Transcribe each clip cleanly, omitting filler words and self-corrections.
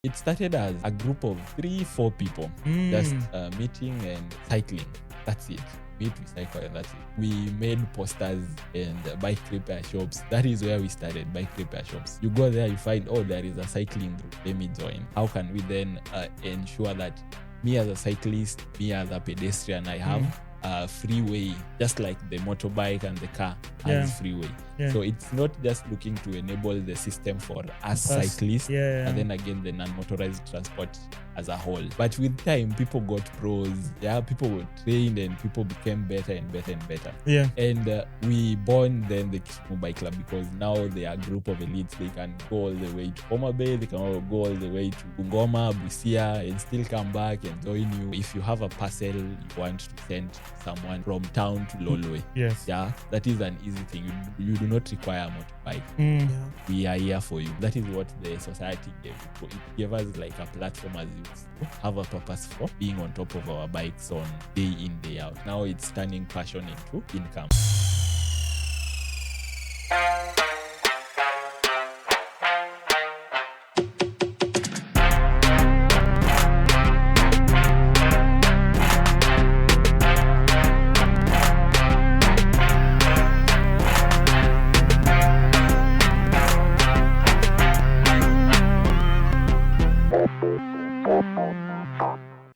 It started as a group of 3-4 people just meeting and cycling. That's it. Meet, we cycle, and that's it. We made posters and bike repair shops. That is where we started, bike repair shops. You go there, you find, there is a cycling group. Let me join. How can we then ensure that me as a cyclist, me as a pedestrian, I have a freeway, just like the motorbike and the car has freeway. So it's not just looking to enable the system for us cyclists and then again the non-motorized transport as a whole. But with time, people got pros. People were trained and people became better and better and better. And we born then the Kisumu Bike Club because now they are a group of elites. They can go all the way to Homa Bay, they can go all the way to Bungoma, Busia, and still come back and join you. If you have a parcel you want to send someone from town to Lolwe, that is an easy thing. You do not require a motorbike. We are here for you. That is what the society gave. It gave us like a platform as you have a purpose for being on top of our bikes on day in, day out. Now it's turning passion into income.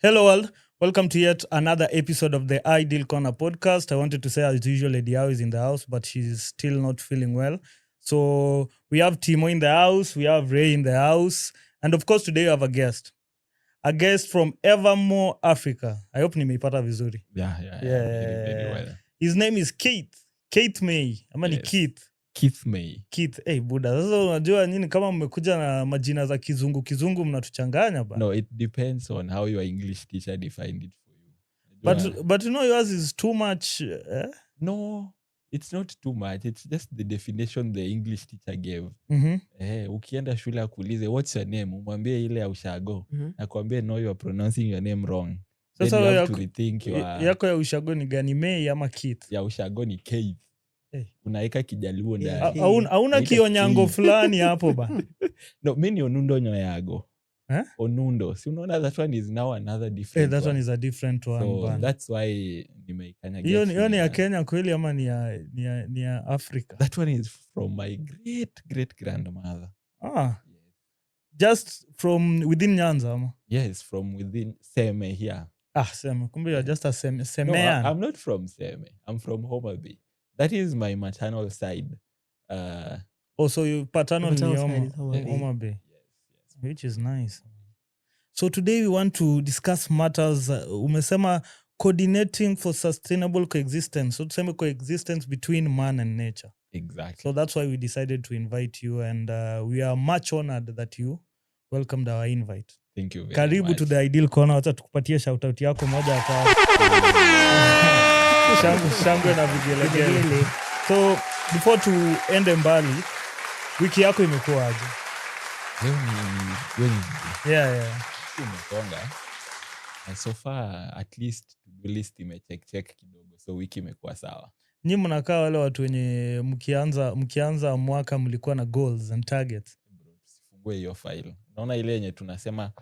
Hello world, welcome to yet another episode of the Ideal Corner podcast. I wanted to say as usual, Lady Hawi is in the house, but she's still not feeling well. So we have Timo in the house, we have Ray in the house, and of course today we have a guest from Evamor Africa. I hope nimeipata vizuri. Yeah. Very well. His name is Keith May. Amani Keith. Keith May. Keith, Buda. Sasa unajua nini kama mmekuja na majina za kizungu mnatuchanganya ba. No, it depends on how your English teacher defined it for you. But you know yours is too much. No, it's not too much. It's just the definition the English teacher gave. Ukienda shule akuulize what's your name, umwambie ile ya ushago. Nakwambia no, you are pronouncing your name wrong. Sasa you have to rethink yako ya ushago ni gani, May ama Keith? Ya ushago ni Keith. Unaeka Kijaluo ndani. Hauna kionyango fulani hapo ba. No, mimi ni Onundo Nyoyago. Onundo. Si unaona that one is now another different that one is a different one. So that's why nimeikanya. Hiyo ni ya Kenya kweli ama ni ya Africa? That one is from my great grandmother. Just from within Nyanza ama? Yes, from within Seme here. Seme. Kumbe you're just a Seme. No, I'm not from Seme. I'm from Homa Bay. That is my maternal side. So your paternal is Homa Bay. Yes. Which is nice. So today we want to discuss matters, umesema coordinating for sustainable coexistence. So tuseme coexistence between man and nature. Exactly. So that's why we decided to invite you, and we are much honored that you welcomed our invite. Thank you very Karibu much. To the Ideal Corner. Wacha tukupatie shout out yako moja hata. Shangwe na vigelegele. So before tuende mbali, wiki yako imekuwa aje? Umesonga. And so far at least to-do list imecheck kidogo, so wiki imekuwa sawa. Nyinyi mnakaa wale watu wenye mkianza mwaka mlikuwa na goals and targets. Usifungue hiyo file. Unaona ile yenye tunasema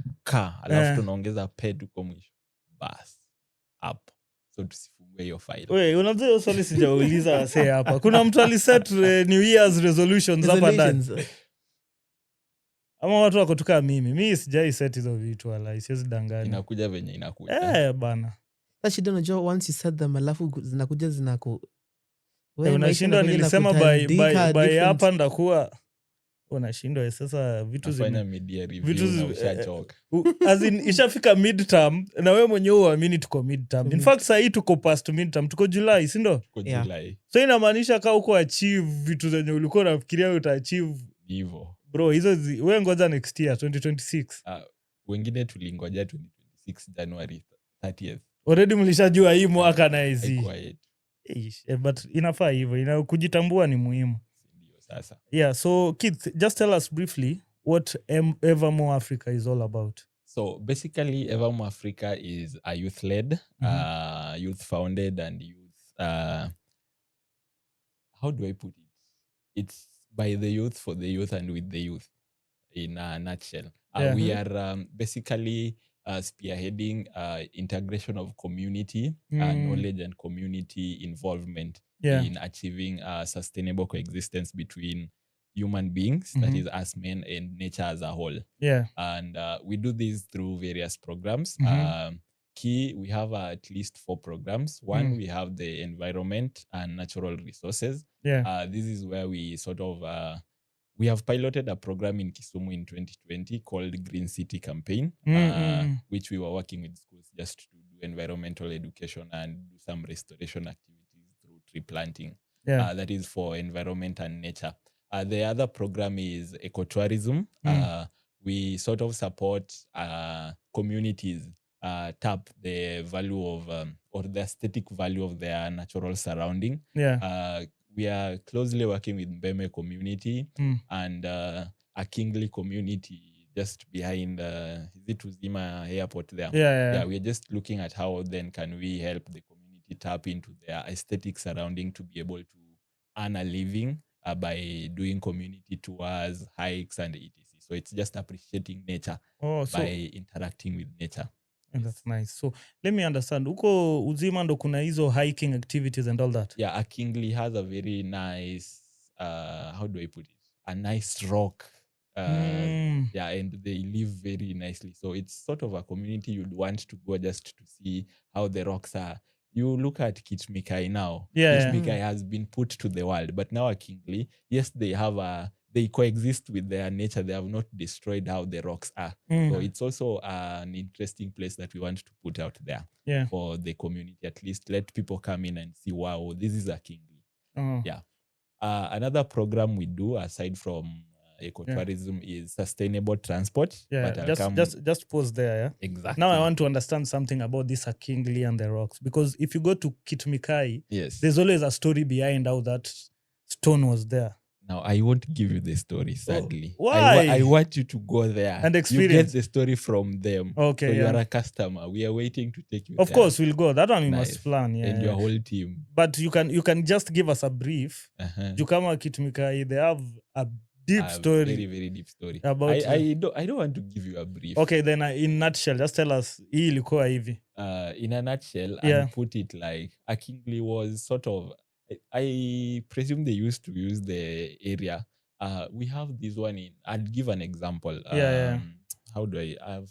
alafu tunaongeza ped kwa mwisho. Bas. Up. So tusifungue hiyo file. Wewe unajua hiyo swali sijauliza wase hapa. Kuna mtu aliset New Year's resolutions hapa ndani. Ama watu wako tukaa mimi sijai set hizo vitu wala siwezi danganya. Inakuja venye inakuja. Bana. Sasa unajua once you set them alafu zinakuja unashindwa nilisema by hapa ndakuwa unashindwa sasa vitu zina media review na ushachoka. As in ishafika midterm na wewe mwenyewe uamini tuko midterm. In fact sasa hii tuko past midterm, tuko July, si ndio? Tuko July. So inamaanisha kama uko achieve vitu zenye ulikuwa unafikiria utaachieve hivyo. Bro, hizo wewe ngoja next year 2026. Wengine tulingoja 2026 January 30th. Already mlishajua hii mwaka na hizi. But inafaa hivyo, kujitambua ni muhimu. Sasa. Yeah, so Keith, just tell us briefly what Evamor Africa is all about. So basically Evamor Africa is a youth-led, youth-founded and youth, how do I put it? It's by the youth, for the youth and with the youth in a nutshell. Yeah. We are basically spearheading integration of community knowledge and community involvement Yeah. in achieving sustainable coexistence between human beings, that is us men, and nature as a whole. Yeah. And we do this through various programs. Key, we have at least 4 programs. One, we have the environment and natural resources. Yeah. This is where we sort of we have piloted a program in Kisumu in 2020 called Green City Campaign, which we were working with schools just to do environmental education and do some restoration activities through tree planting. Yeah. That is for environment and nature. The other program is ecotourism. We sort of support communities tap the value of or the aesthetic value of their natural surrounding. Yeah. We are closely working with Mbeme community and a Kingley community just behind is it Uzima airport there. Yeah. We're just looking at how then can we help the community tap into their aesthetic surrounding to be able to earn a living by doing community tours, hikes, and etc. So it's just appreciating nature by interacting with nature. That's nice. So let me understand. Uko Uzima ndo kuna hizo hiking activities and all that. Yeah, a Kingley has a very nice how do I put it? A nice rock. Yeah, and they live very nicely. So it's sort of a community you'd want to go just to see how the rocks are. You look at Kitmikai now. Kitmikai has been put to the world, but now a Kingley, yes, they coexist with their nature. They have not destroyed how the rocks are. So it's also an interesting place that we want to put out there for the community. At least let people come in and see, wow, this is a Kingley. Yeah. Another program we do aside from ecotourism is sustainable transport. Yeah, just pause there. Yeah? Exactly. Now I want to understand something about this Akingli and the rocks, because if you go to Kitmikai, there's always a story behind how that stone was there. Now, I won't give you the story, sadly. Why? I want you to go there and experience. You get the story from them. Okay, so you are a customer. We are waiting to take you Of there. course, we'll go. That one we must plan. Yeah, and your whole team. But you can just give us a brief. Jukama Kitmikai, they have a deep story. Very, very deep story. About I don't want to give you a brief. Okay, then in nutshell, just tell us. In a nutshell, I'll put it like Akingli was sort of, I presume they used to use the area. We have this one in, I'll give an example. How do I'm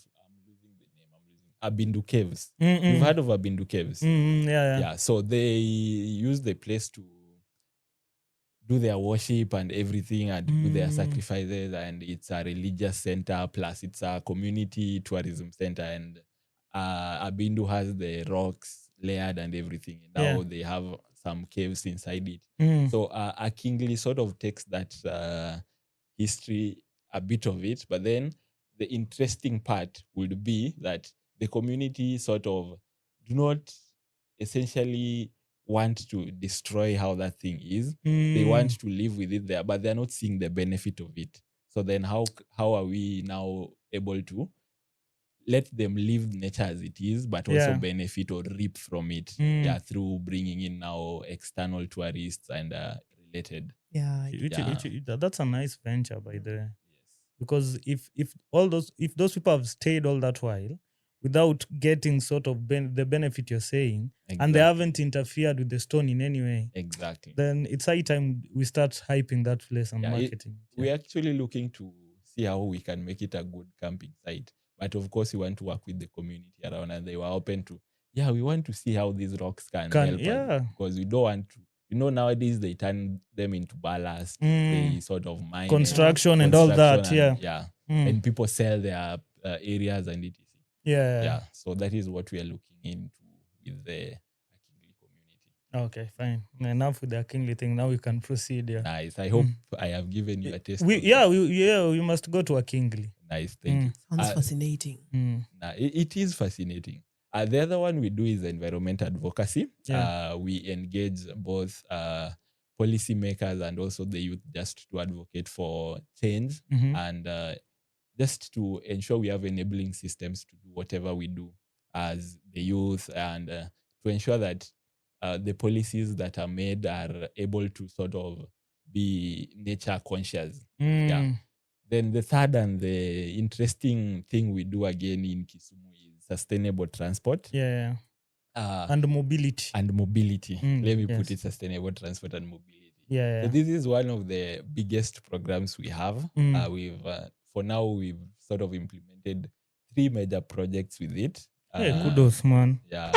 losing the name. Abindu Caves. You've heard of Abindu Caves? Yeah. So they use the place to do their worship and everything and do their sacrifices, and it's a religious center plus it's a community tourism center, and Abindu has the rocks layered and everything. Now they have some caves inside it. So a Kingley sort of takes that history, a bit of it, but then the interesting part would be that the community sort of do not essentially want to destroy how that thing is. They want to live with it there, but they're not seeing the benefit of it. So then how are we now able to let them live nature as it is, but also benefit or reap from it through bringing in now external tourists and related. That's a nice venture, by the way. Because if those people have stayed all that while without getting sort of the benefit you're saying, and they haven't interfered with the stone in any way, then it's high time we start hyping that place and marketing. We're actually looking to see how we can make it a good camping site. But of course, we want to work with the community around, and they were open to, we want to see how these rocks can help us. Because we don't want to, nowadays they turn them into ballast, they sort of mine. Construction and all that, and people sell their areas and etc. So that is what we are looking into with the Akingli community. Okay, fine. Enough with the Akingli thing. Now we can proceed. Nice. I hope I have given you a taste. We must go to Akingli. Nice, thank you. Sounds fascinating. It is fascinating. The other one we do is environment advocacy. We engage both policymakers and also the youth just to advocate for change and just to ensure we have enabling systems to do whatever we do as the youth, and to ensure that the policies that are made are able to sort of be nature conscious. Then the third and the interesting thing we do again in Kisumu is sustainable transport. Yeah. Uh, And mobility. and mobility. Let me put yes. it sustainable transport and mobility. Yeah. So this is one of the biggest programs we have. For now we've sort of implemented 3 major projects with it. Kudos, man. Yeah.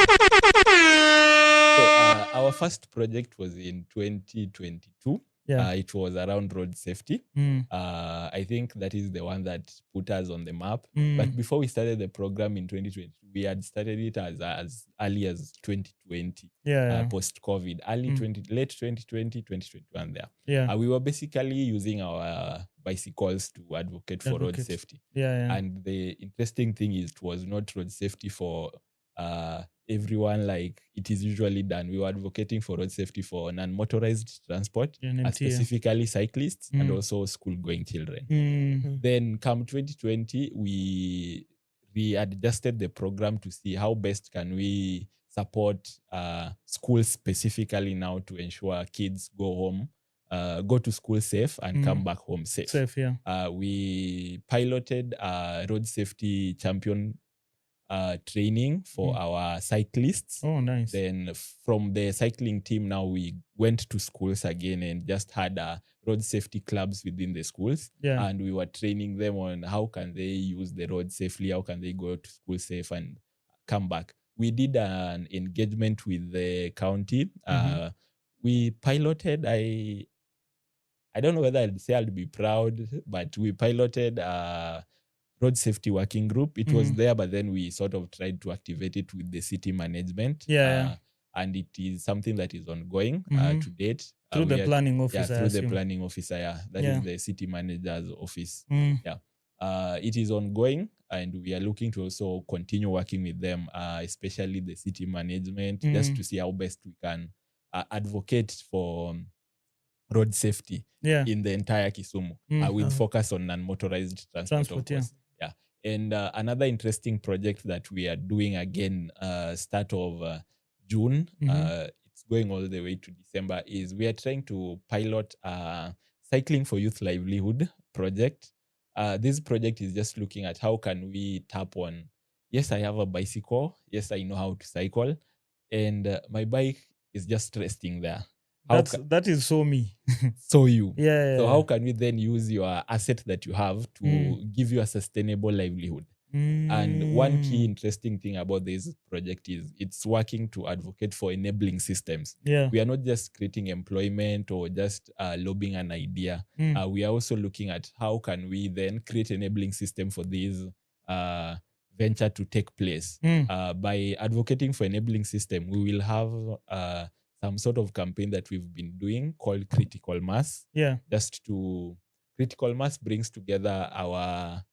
So our first project was in 2022. Yeah. It was around road safety. I think that is the one that put us on the map. But before we started the program in 2020, we had started it as early as 2020, post-COVID, late 2020, 2021 there. Yeah. We were basically using our bicycles to advocate for road safety. And the interesting thing is it was not road safety for everyone like it is usually done. We were advocating for road safety for non-motorized transport, specifically cyclists and also school-going children. Then come 2020, we readjusted the program to see how best can we support schools specifically now to ensure kids go to school safe and come back home safe. We piloted road safety champion training for our cyclists. Oh, nice. Then from the cycling team, now we went to schools again and just had road safety clubs within the schools. And we were training them on how can they use the road safely, how can they go to school safe and come back. We did an engagement with the county. We piloted, I don't know whether I'd say I'll be proud, but we piloted road safety working group. It was there, but then we sort of tried to activate it with the city management. And it is something that is ongoing to date. Through the planning officer. Through the planning officer, That is the city manager's office. It is ongoing, and we are looking to also continue working with them, especially the city management, just to see how best we can advocate for road safety in the entire Kisumu, with focus on non-motorized transport of course. And another interesting project that we are doing again, start of June, it's going all the way to December, is we are trying to pilot Cycling for Youth Livelihood project. This project is just looking at how can we tap on, yes, I have a bicycle, yes, I know how to cycle, and my bike is just resting there. That is so me. So you. Yeah. So how can we then use your asset that you have to give you a sustainable livelihood? And one key interesting thing about this project is it's working to advocate for enabling systems. We are not just creating employment or just lobbying an idea. We are also looking at how can we then create enabling system for this venture to take place. By advocating for enabling system, we will have some sort of campaign that we've been doing called Critical Mass. Critical Mass brings together our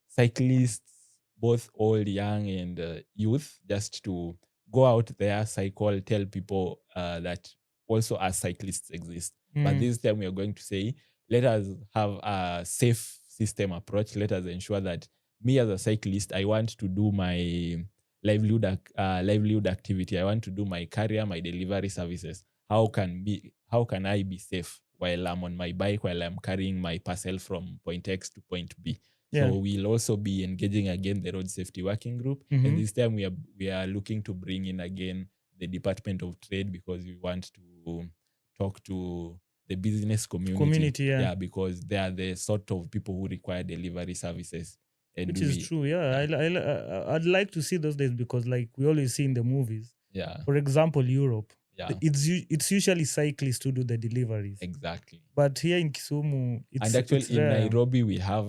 cyclists, both old, young, and youth, just to go out there, cycle, tell people that also as cyclists exist. But this time we are going to say, let us have a safe system approach. Let us ensure that me as a cyclist, I want to do my livelihood activity. I want to do my career, my delivery services. How can I be safe while I'm on my bike, while I'm carrying my parcel from point X to point B? So we'll also be engaging again the road safety working group. And this time we are looking to bring in again the Department of Trade, because we want to talk to the business community. Because they are the sort of people who require delivery services. Which is true, I'd like to see those days, because like we always see in the movies. For example, Europe. It's usually cyclists who do the deliveries. Exactly. But here in Kisumu, it's in Nairobi, we have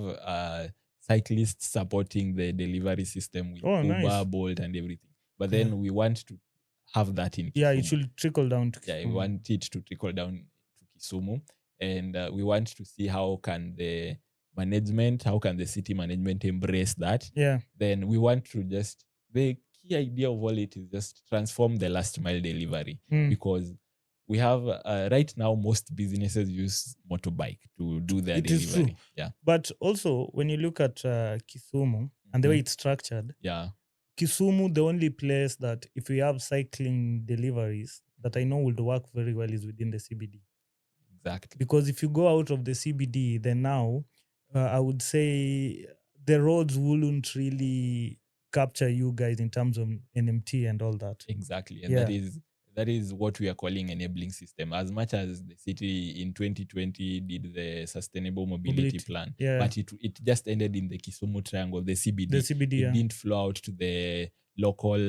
cyclists supporting the delivery system with Uber, Bolt, and everything. But then we want to have that in Kisumu. It should trickle down to Kisumu. We want it to trickle down to Kisumu. And we want to see how can the city management embrace that. Then we want to the key idea of all it is just transform the last mile delivery, because we have right now most businesses use motorbike to do their delivery. Is true. But also when you look at Kisumu and the way it's structured, Kisumu, the only place that if we have cycling deliveries that I know would work very well is within the CBD. Exactly. Because if you go out of the CBD, then now I would say the roads wouldn't really capture you guys in terms of NMT and all that. Exactly. And Yeah. that is what we are calling enabling system. As much as the city in 2020 did the sustainable mobility plan, Yeah. but it just ended in the Kisumu triangle, the CBD. The CBD, It yeah. didn't flow out to the local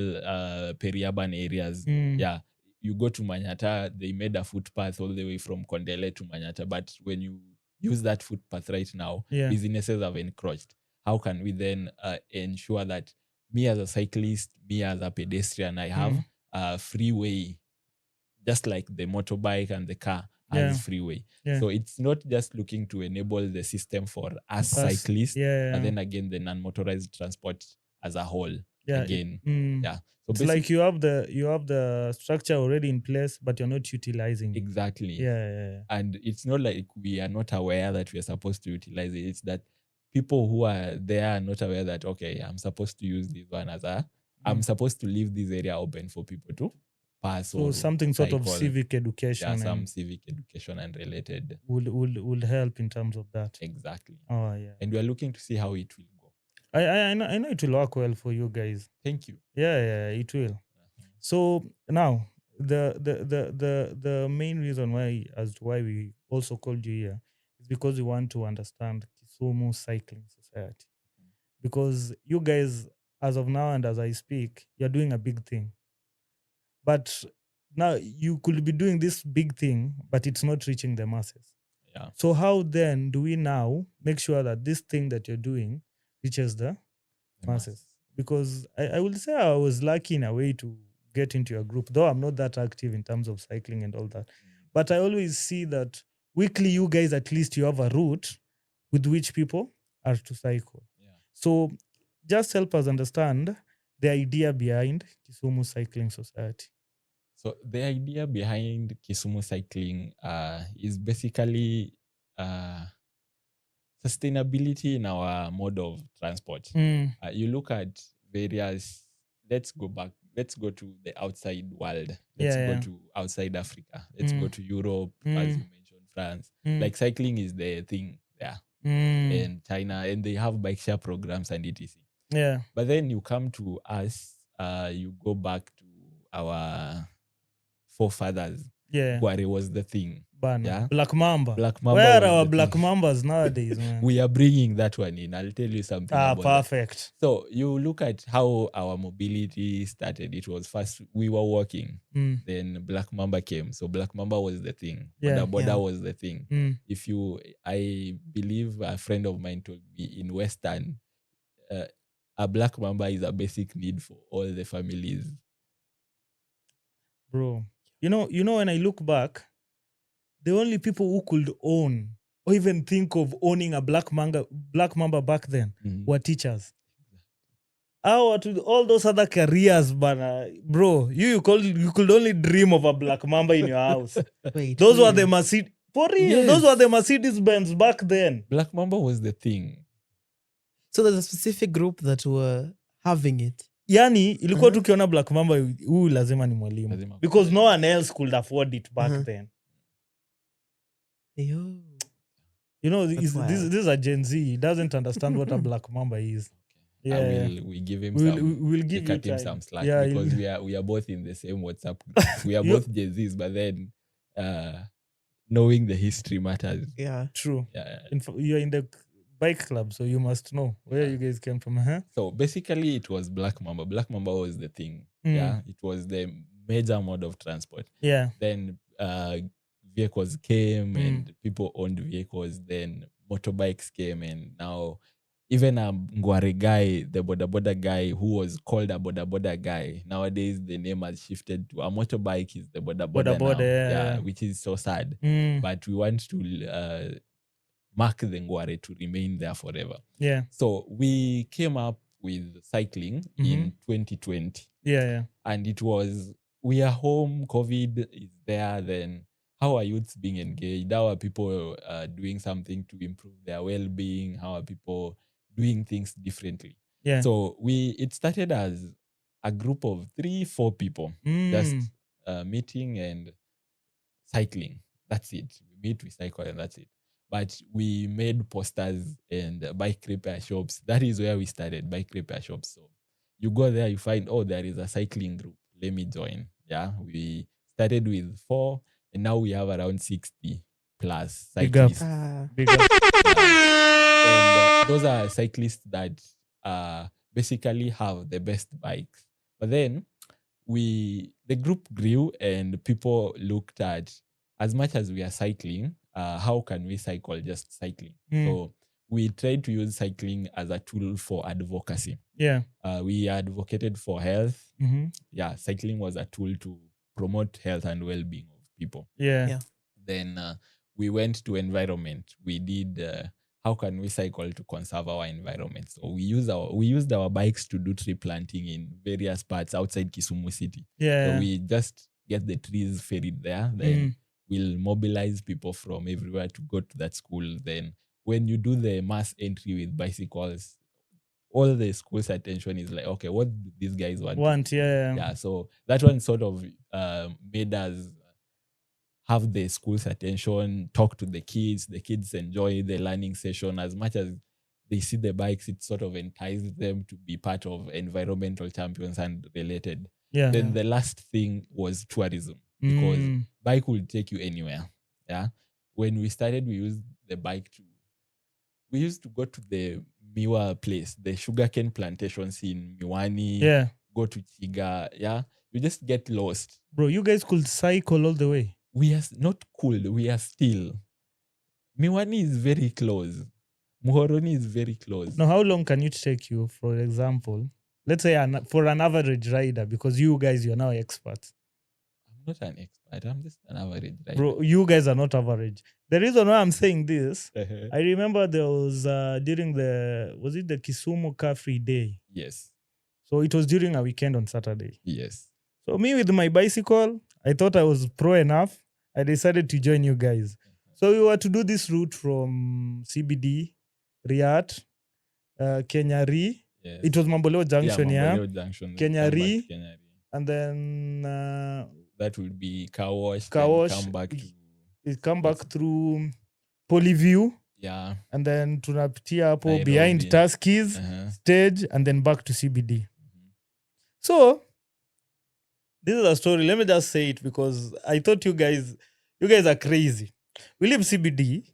peri-urban areas. Mm. Yeah. You go to Manyata, they made a footpath all the way from Kondele to Manyata. But when you use that footpath right now, Yeah. businesses have encroached. How can we then ensure that me as a cyclist, me as a pedestrian, I have a freeway, just like the motorbike and the car has freeway. Yeah. So it's not just looking to enable the system for us cyclists, but then again the non-motorized transport as a whole. Again, yeah. So it's like you have the structure already in place, but you're not utilizing it. Exactly. Yeah. And it's not like we are not aware that we are supposed to utilize it. It's that people who are there are not aware that, okay, I'm supposed to use this one I'm supposed to leave this area open for people to pass. So or something cycle. sort of civic education. Yeah, some civic education and related. Will help in terms of that. Exactly. Oh, yeah. And we are looking to see how it will go. I know it will work well for you guys. Thank you. Yeah, it will. So now the main reason why we also called you here is because we want to understand Kisumu Cycling Society. Because you guys, as of now and as I speak, you're doing a big thing. But now you could be doing this big thing, but it's not reaching the masses. Yeah. So how then do we now make sure that this thing that you're doing reaches the masses? Because I would say I was lucky in a way to get into your group, though I'm not that active in terms of cycling and all that. But I always see that weekly you guys, at least you have a route with which people are to cycle. Yeah. So just help us understand the idea behind Kisumu Cycling Society. So the idea behind Kisumu Cycling is basically sustainability in our mode of transport. You look at various, let's go to the outside world. Let's go to outside Africa. Let's go to Europe, as you mentioned, France. Like cycling is the thing there. And China, and they have bike share programs and etc. Yeah. But then you come to us, you go back to our forefathers. Yeah. Gware was the thing. Yeah? Black Mamba. Black Mamba. Where are our Black Mambas nowadays, man? We are bringing that one in. I'll tell you something about perfect. That. So you look at how our mobility started. It was first we were walking. Then Black Mamba came. So Black Mamba was the thing. Boda was the thing. I believe a friend of mine told me in Western, a Black Mamba is a basic need for all the families. Bro, you know when I look back, the only people who could own or even think of owning a Black Mamba back then were teachers. All those other careers, bro, you could only dream of a Black Mamba in your house. Wait, those were the Mercedes. For real, Yes. Those were the Mercedes Benz back then. Black Mamba was the thing. So there's a specific group that were having it. Yani ilikuwa tukiona Black Mamba, huyu lazima ni mwalimu, because no one else could afford it back then. Yo. You know, this is a Gen Z. He doesn't understand what a Black Mamba is. Yeah, we give him we'll give cut him some slack, because we are both in the same WhatsApp group. We are both Gen Zs, but then knowing the history matters. Yeah, true. Yeah. You're in the bike club, so you must know where you guys came from. So basically, it was Black Mamba. Black Mamba was the thing. Yeah, it was the major mode of transport. Yeah. Then vehicles came and people owned vehicles. Then motorbikes came, and now even a Ngware guy, the boda guy who was called a boda guy, nowadays the name has shifted to a motorbike is the boda now. Yeah, which is so sad. But we want to mark the Ngware to remain there forever. Yeah. So we came up with cycling in 2020. Yeah. And it was, we are home, COVID is there, then how are youths being engaged? How are people doing something to improve their well-being? How are people doing things differently? Yeah. So it started as a group of 3-4 people just meeting and cycling. That's it. We meet, we cycle, and that's it. but we made posters and bike repair shops. That is where we started, bike repair shops. So you go there, you find, oh, there is a cycling group. Let me join. Yeah, we started with 4, and now we have around 60 plus Big up. cyclists. Big up. And those are cyclists that basically have the best bikes. But then the group grew, and people looked at, as much as we are cycling, how can we cycle just cycling? So we tried to use cycling as a tool for advocacy. Yeah. We advocated for health. Mm-hmm. Yeah, cycling was a tool to promote health and well-being of people. Yeah. Then we went to environment. We did how can we cycle to conserve our environment? So we used our bikes to do tree planting in various parts outside Kisumu City. Yeah. So we just get the trees ferried there. Then we'll mobilize people from everywhere to go to that school. Then when you do the mass entry with bicycles, all the school's attention is like, okay, what do these guys want? Yeah. So that one sort of made us have the school's attention, talk to the kids enjoy the learning session. As much as they see the bikes, it sort of entices them to be part of environmental champions and related. Yeah. Then the last thing was tourism, because bike will take you anywhere. Yeah. When we started, we used to go to the Miwa place, the sugarcane plantations in Miwani. Yeah. Go to Chiga. Yeah. You just get lost. Bro, you guys could cycle all the way. We are not cool. We are still. Miwani is very close. Muhoroni is very close. Now, how long can it take you, for example? Let's say for an average rider, because you guys, you're now experts. I'm not an expert. I'm just an average rider. Bro, you guys are not average. The reason why I'm saying this, I remember there was during was it the Kisumu Car Free Day? Yes. So it was during a weekend on Saturday. Yes. So me with my bicycle, I thought I was pro enough. I decided to join you guys. So we were to do this route from CBD, Riat, Kenyari. Yes. It was Mamboleo Junction, Mamboleo Junction. Kenyari. And then that would be car wash. Come back through Polyview. Yeah. And then tunapitia hapo behind Tuskies, stage, and then back to CBD. So this is a story. Let me just say it, because I thought you guys are crazy. We leave CBD.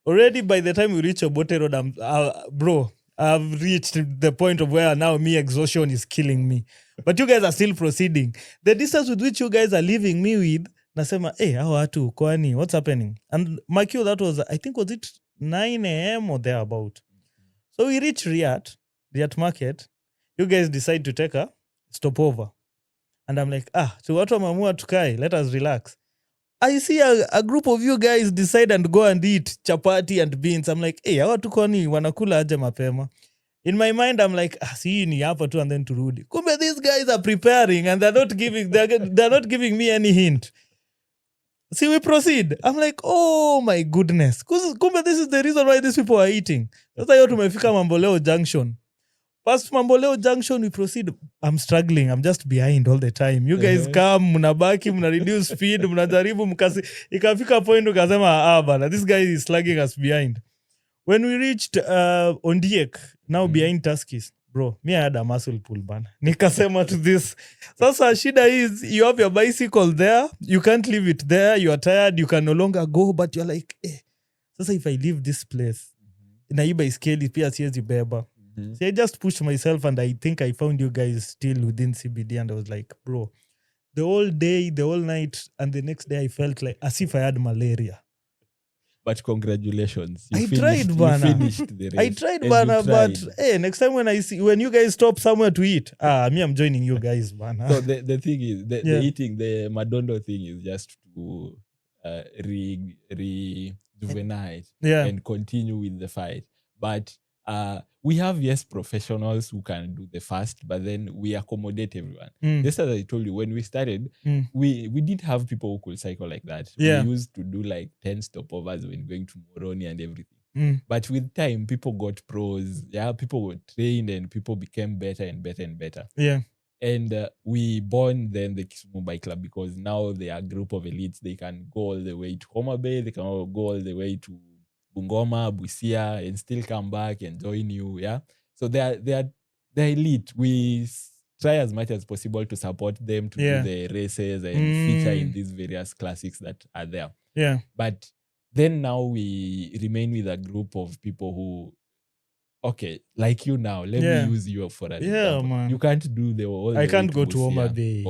Already by the time we reach Obote Road, I've reached the point of where now exhaustion is killing me. But you guys are still proceeding. The distance with which you guys are leaving me with, nasema, hey, how watu, kwani, what's happening? And my cue, that was, I think, was it 9 a.m. or thereabout? So we reach Riat Market. You guys decide to take a stopover. And I'm like, so watu wamamua tukai, let us relax. I see a group of you guys decide and go and eat chapati and beans. I'm like, hey, hawa tu kwani wanakula aje mapema? In my mind, I'm like, see ni hapa tu and then turudi. Kumbe these guys are preparing and they're not giving me any hint. See, we proceed. I'm like, oh my goodness. Kumbe this is the reason why these people are eating. That's why tumefika Mamboleo Junction. Past Mamboleo Junction, we proceed. I'm struggling. I'm just behind all the time. You guys come, mnabaki, mna reduce speed, mnajaribu mkasi. Ikafika point ukasema, bana, this guy is slugging us behind. When we reached Ondiek, now behind Tuskies, bro, me I had a muscle pull, bana. Nikasema to this. Sasa shida is, you have your bicycle there. You can't leave it there. You are tired. You can no longer go, but you're like, sasa if I leave this place, na hii baiskeli pia siwezi beba. So I just pushed myself, and I think I found you guys still within CBD, and I was like, bro, the whole day, the whole night, and the next day I felt like as if I had malaria. But congratulations. I tried, Bana. I tried, Bana, but hey, next time when you guys stop somewhere to eat, I'm joining you guys, Bana. So the thing is, the eating, the Madondo thing is just to rejuvenate and continue with the fight. But we have, professionals who can do the fast, but then we accommodate everyone. Just as I told you, when we started, we didn't have people who could cycle like that. Yeah. We used to do like 10 stopovers when going to Moroni and everything. But with time, people got pros. Yeah, people were trained and people became better and better and better. Yeah. And we born then the Kisumu Bike Club, because now they are a group of elites. They can go all the way to Homa Bay. They can go all the way to Bungoma, Busia, and still come back and join you. Yeah. So they're elite. We try as much as possible to support them to do the races and feature in these various classics that are there. Yeah. But then now we remain with a group of people who, okay, like you now, let me use you for an example. Man. You can't do the whole. I can't go to Homa Bay.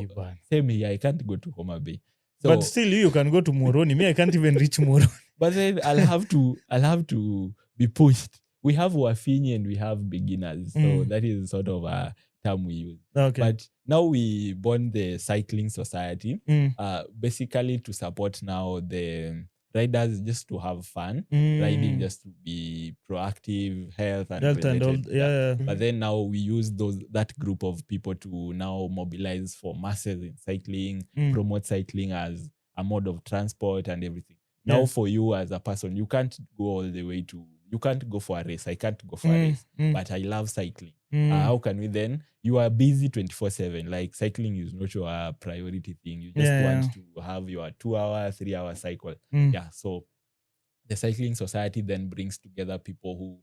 Same here, I can't go to Homa Bay. So, but still, you can go to Moroni. Me, I can't even reach Moroni. But then I'll have to be pushed. We have Wafini and we have beginners. So that is sort of a term we use. Okay. But now we born the Cycling Society, basically to support now the riders just to have fun, riding just to be proactive, health and related. Yeah. But then now we use that group of people to now mobilize for masses in cycling, promote cycling as a mode of transport and everything. Now for you as a person, you can't go all the way to, you can't go for a race. I can't go for a race, but I love cycling. How can we then? You are busy 24/7. Like cycling is not your priority thing. You just want to have your 2 hour, 3 hour cycle. Yeah. So the Cycling Society then brings together people who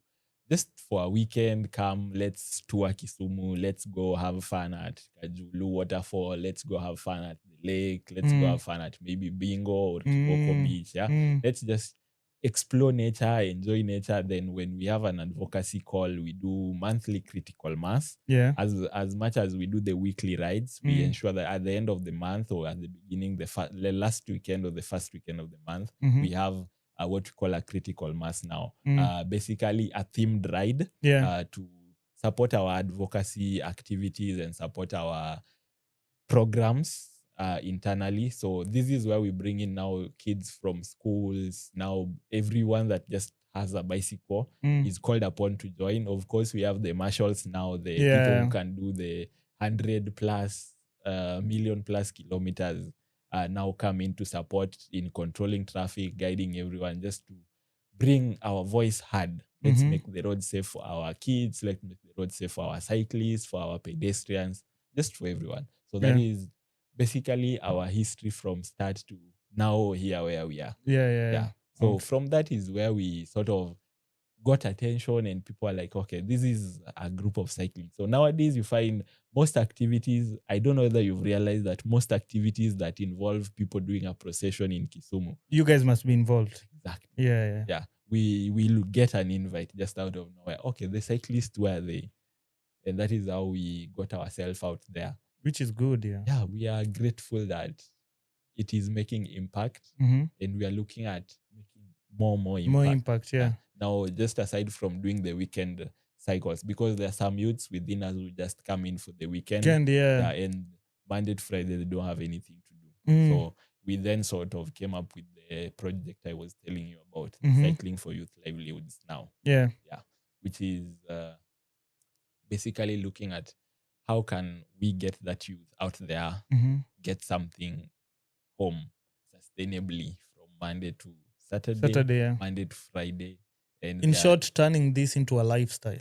just for a weekend come, let's tour Kisumu, let's go have fun at Kajulu Waterfall, let's go have fun at the lake, let's go have fun at maybe Bingo or Kiboko Beach. Yeah. Let's just explore nature, enjoy nature. Then when we have an advocacy call, we do monthly critical mass. Yeah. As much as we do the weekly rides, we ensure that at the end of the month or at the beginning, the last weekend or the first weekend of the month, we have what we call a critical mass now. Basically a themed ride to support our advocacy activities and support our programs internally. So this is where we bring in now kids from schools. Now everyone that just has a bicycle is called upon to join. Of course, we have the marshals now, the people who can do the 100 plus million plus kilometers now come in to support in controlling traffic, guiding everyone, just to bring our voice heard. Let's make the road safe for our kids. Let's make the road safe for our cyclists, for our pedestrians, just for everyone. So that is basically our history from start to now here where we are. Yeah. So from that is where we sort of got attention and people are like, okay, this is a group of cycling. So nowadays you find most activities, I don't know whether you've realized that most activities that involve people doing a procession in Kisumu, you guys must be involved. Exactly. Yeah. We get an invite just out of nowhere. Okay, the cyclists were they? And that is how we got ourselves out there. Which is good, Yeah, we are grateful that it is making impact, and we are looking at making more impact. More impact, Now, just aside from doing the weekend cycles, because there are some youths within us who just come in for the weekend. And Monday to Friday, they don't have anything to do. So we then sort of came up with the project I was telling you about, Cycling for Youth Livelihoods now. Yeah. Which is basically looking at how can we get that youth out there, get something home sustainably from Monday to Saturday, Monday to Friday. And in short, turning this into a lifestyle.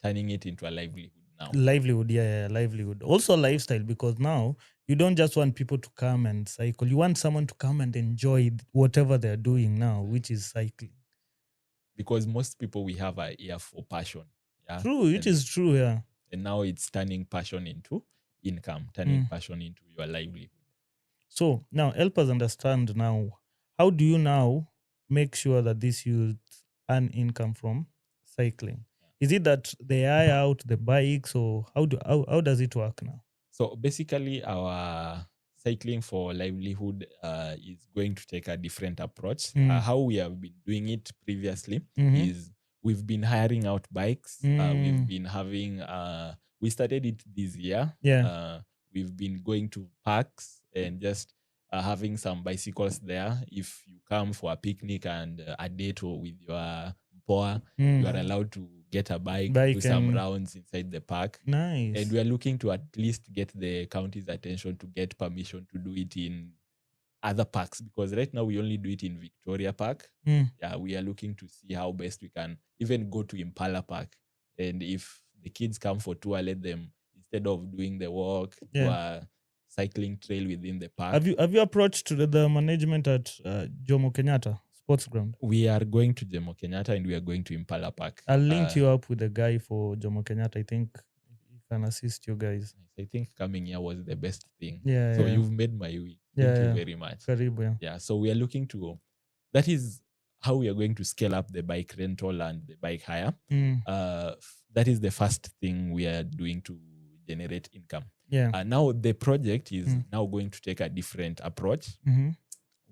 Turning it into a livelihood now. Livelihood. Also a lifestyle, because now you don't just want people to come and cycle. You want someone to come and enjoy whatever they're doing now, which is cycling. Because most people, we have an ear for passion. True, it is true, And now it's turning passion into income, turning passion into your livelihood. So now help us understand now, how do you now make sure that these youth earn income from cycling? Is it that they hire out the bikes, or how does it work now? So basically our Cycling for Livelihood is going to take a different approach. How we have been doing it previously is we've been hiring out bikes. We've been having, we started it this year. We've been going to parks and just having some bicycles there. If you come for a picnic and a date or with your mpoa, you are allowed to get a bike, do some rounds inside the park. Nice. And we are looking to at least get the county's attention to get permission to do it in other parks, because right now we only do it in Victoria Park. We are looking to see how best we can even go to Impala Park. And if the kids come for tour, let them, instead of doing the walk, to a cycling trail within the park. Have you approached the management at Jomo Kenyatta sports ground? We are going to Jomo Kenyatta and we are going to Impala Park. I'll link you up with the guy for Jomo Kenyatta. I think he can assist you guys. I think coming here was the best thing. Yeah. So yeah. you've made my week. Yeah, Thank you yeah. very much. Karibu, yeah. Yeah. So we are looking to, that is how we are going to scale up the bike rental and the bike hire. That is the first thing we are doing to generate income. Yeah. Now the project is now going to take a different approach.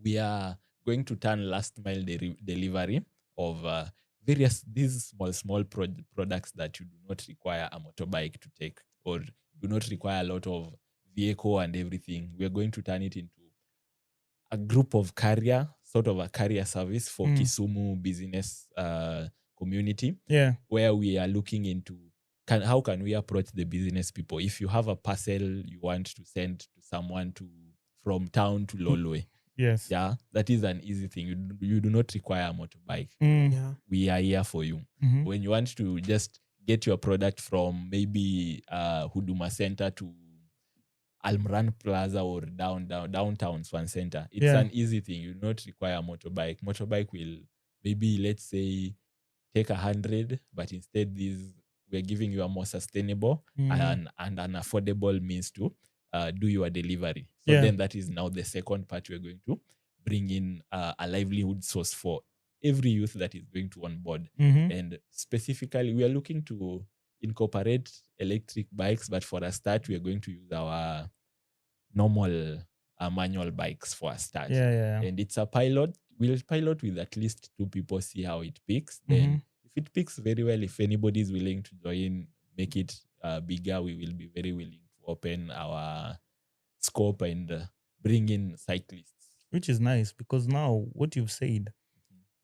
We are going to turn last mile delivery of various these small products that you do not require a motorbike to take or do not require a lot of vehicle and everything. We are going to turn it into a group of carrier, sort of a carrier service for Kisumu business community. Yeah. Where we are looking into how can we approach the business people? If you have a parcel you want to send to someone from town to Lolwe. Yes. Yeah, that is an easy thing. You do not require a motorbike. Yeah. We are here for you. When you want to just get your product from maybe Huduma Center to Almran Plaza or downtown Swan Center, it's an easy thing. You do not require a motorbike. Motorbike will maybe, let's say, take 100, but instead we're giving you a more sustainable and an affordable means to do your delivery. So then that is now the second part. We're going to bring in a livelihood source for every youth that is going to onboard. And specifically, we are looking to incorporate electric bikes, but for a start, we are going to use our normal manual bikes for a start. Yeah. And it's a pilot. We'll pilot with at least 2 people, see how it picks. Then if it picks very well, if anybody is willing to join, make it bigger, we will be very willing to open our scope and bring in cyclists. Which is nice because now what you've said,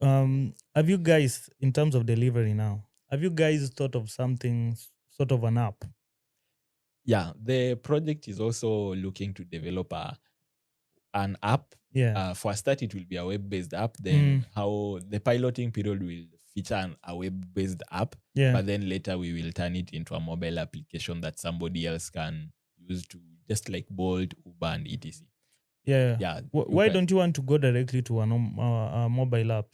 have you guys, in terms of delivery now, have you guys thought of something, sort of an app? Yeah, the project is also looking to develop an app. Yeah. For a start, it will be a web-based app. Then how the piloting period will feature a web-based app. Yeah. But then later we will turn it into a mobile application that somebody else can use to just like Bolt, Uber, and etc. Yeah. Why don't you want to go directly to a mobile app?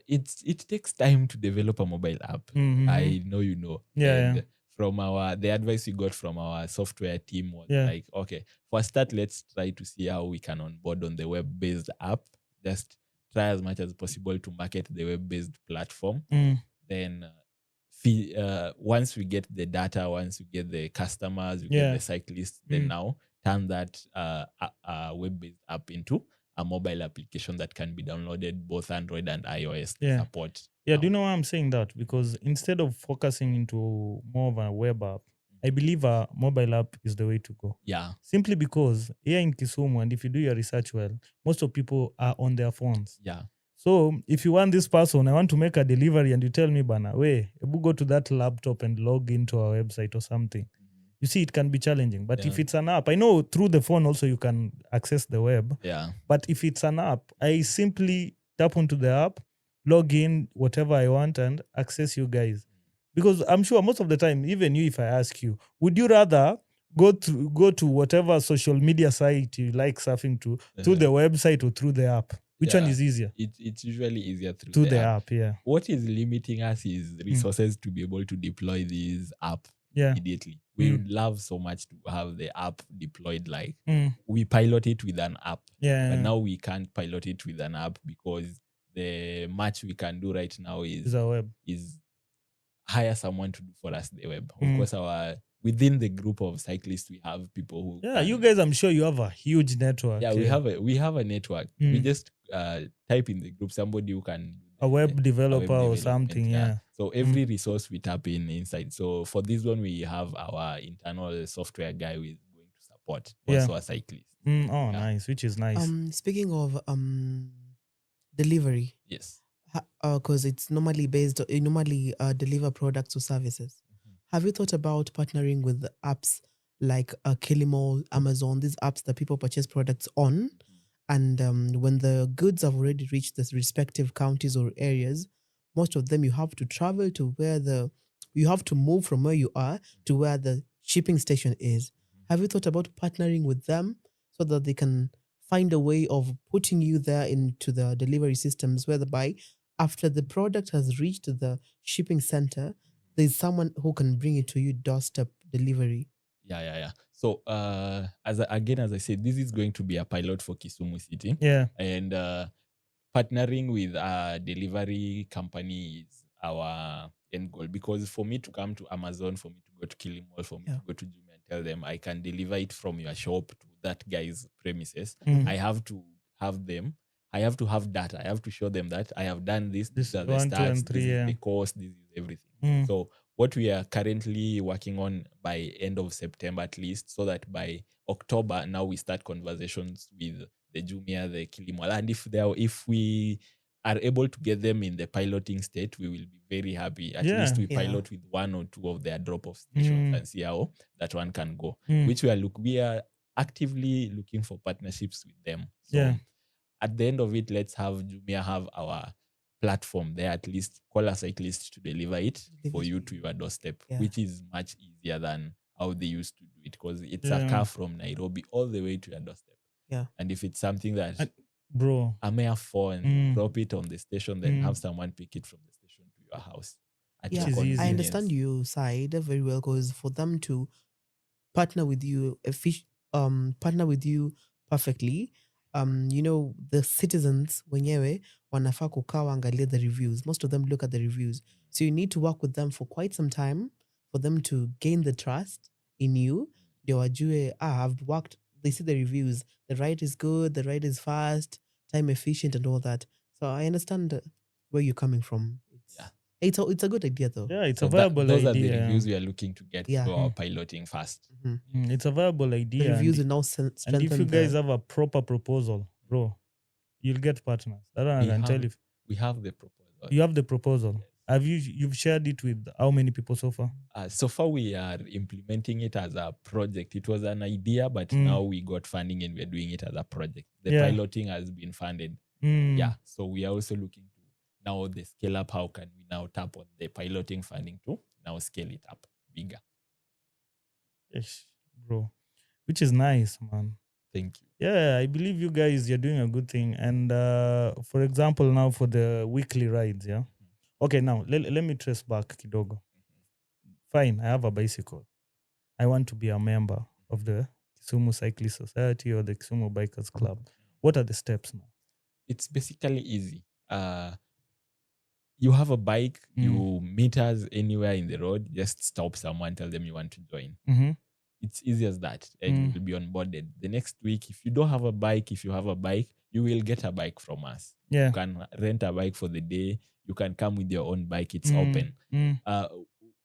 It takes time to develop a mobile app. I know you know. Yeah. From the advice we got from our software team was like, okay, for a start, let's try to see how we can onboard on the web-based app. Just try as much as possible to market the web-based platform. Then once we get the data, once we get the customers, we get the cyclists, then now turn that web-based app into a mobile application that can be downloaded both Android and iOS support. Yeah, do you know why I'm saying that? Because instead of focusing into more of a web app, I believe a mobile app is the way to go. Yeah. Simply because here in Kisumu, and if you do your research well, most of people are on their phones. Yeah. So if you want this person, I want to make a delivery and you tell me, Bana, we'll go to that laptop and log into our website or something. You see, it can be challenging. But if it's an app, I know through the phone also you can access the web. Yeah. But if it's an app, I simply tap onto the app, log in whatever I want and access you guys. Because I'm sure most of the time, even you, if I ask you, would you rather go to whatever social media site you like surfing to, through the website or through the app? Which one is easier? It's usually easier through the app. Yeah. What is limiting us is resources to be able to deploy this app immediately. We would love so much to have the app deployed. Like we pilot it with an app. Yeah. But now we can't pilot it with an app because the much we can do right now is hire someone to do for us the web. Of course, within the group of cyclists, we have people who. Yeah, you guys, I'm sure you have a huge network. Yeah, we have a network. We just type in the group somebody who can. A web developer or something, yeah. So every resource we tap inside. So for this one, we have our internal software guy who is going to support also a cyclist. Nice, which is nice. Speaking of delivery. Yes. Because it's normally deliver products or services. Have you thought about partnering with apps like Kilimall, Amazon, these apps that people purchase products on? And when the goods have already reached the respective counties or areas, most of them you have to travel to you have to move from where you are to where the shipping station is. Have you thought about partnering with them so that they can find a way of putting you there into the delivery systems, whereby after the product has reached the shipping center, there's someone who can bring it to you doorstep delivery. Yeah. So as I said, this is going to be a pilot for Kisumu City. Yeah. And partnering with a delivery company is our end goal, because for me to come to Amazon, for me to go to Kilimall, for me to go to Jumia and tell them I can deliver it from your shop to that guy's premises, I have to have them. I have to have data. I have to show them that I have done this. These are the 1, 2, stats. and 3, this is the cost. This is everything. So what we are currently working on by end of September at least, so that by October now we start conversations with the Jumia, the Kilimall, and if we are able to get them in the piloting state, we will be very happy. At least we pilot with 1 or 2 of their drop-off stations and see how that one can go. Which we are actively looking for partnerships with them. So at the end of it, let's have Jumia have our platform there, at least call a cyclist to deliver it for you to your doorstep, which is much easier than how they used to do it, because it's a car from Nairobi all the way to your doorstep. And if it's something that I may have phone, drop it on the station, then have someone pick it from the station to your house. I understand your side very well, because for them to partner with you perfectly, the citizens wenyewe wanafaa kukaa waangalie the reviews. Most of them look at the reviews, so you need to work with them for quite some time for them to gain the trust in you. Ndio wajue, I've worked, they see the reviews, the ride is good, the ride is fast, time efficient and all that. So I understand where you're coming from. It's a good idea though. Yeah, it's a viable those idea. Those are the reviews we are looking to get through our piloting fast. It's a viable idea. The reviews will now strengthen. And if you guys have a proper proposal, bro, you'll get partners. That one I can tell you. We have the proposal. You have the proposal. You've shared it with how many people so far? So far we are implementing it as a project. It was an idea, but now we got funding and we're doing it as a project. The piloting has been funded. So we are also looking to now the scale up. How can we now tap on the piloting funding to now scale it up bigger? Yes, bro. Which is nice, man. Thank you. Yeah, I believe you guys, you're doing a good thing. And for example, now for the weekly rides, Okay, now let me trace back kidogo. Fine, I have a bicycle. I want to be a member of the Kisumu Cyclists Society or the Kisumu Bikers Club. What are the steps now? It's basically easy. You have a bike, you meet us anywhere in the road, just stop someone, tell them you want to join. It's easy as that, and you will be onboarded. The next week, if you don't have a bike, if you have a bike, you will get a bike from us. You can rent a bike for the day. You can come with your own bike. It's open.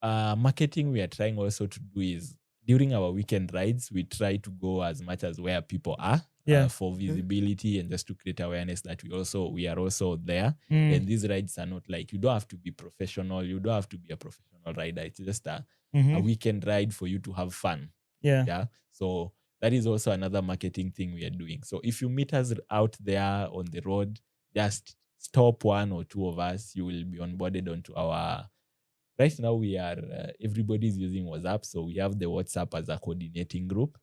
Marketing we are trying also to do is, during our weekend rides, we try to go as much as where people are for visibility and just to create awareness that we are also there. And these rides are not like, you don't have to be professional. You don't have to be a professional rider. It's just a weekend ride for you to have fun. So that is also another marketing thing we are doing. So if you meet us out there on the road, just stop 1 or 2 of us. You will be onboarded onto our. Right now we are everybody's using WhatsApp, so we have the WhatsApp as a coordinating group.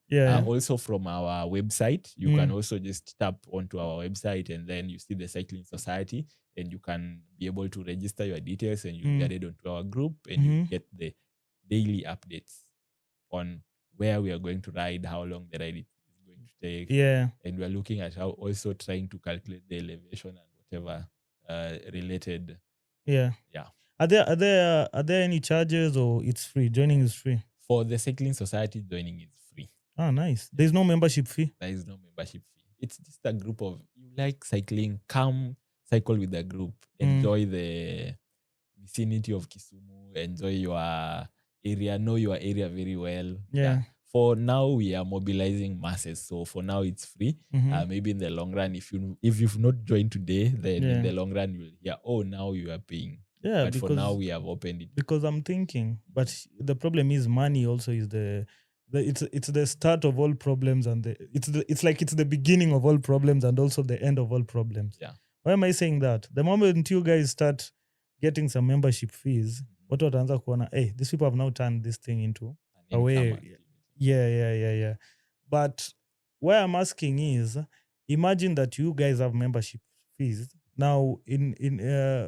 Also from our website, you can also just tap onto our website and then you see the Cycling Society, and you can be able to register your details and you get it onto our group, and you get the daily updates on where we are going to ride, how long the ride is going to take. And we are looking at how also trying to calculate the elevation and whatever related. Are there any charges, or it's free? Joining is free? For the Cycling Society, joining is free. Ah, nice. There's no membership fee? There is no membership fee. It's just a group of, you like cycling, come cycle with a group, enjoy the vicinity of Kisumu, enjoy your area, know your area very well. For now, we are mobilizing masses. So for now, it's free. Maybe in the long run, if you've not joined today, then in the long run, you'll hear, oh, now you are paying. But for now, we have opened it. Because I'm thinking, but the problem is money also is it's the start of all problems, and it's like it's the beginning of all problems and also the end of all problems. Why am I saying that? The moment you guys start getting some membership fees, what wataanza kuona, hey, these people have now turned this thing into a way. Yeah. But why I'm asking is, imagine that you guys have membership fees. Now, in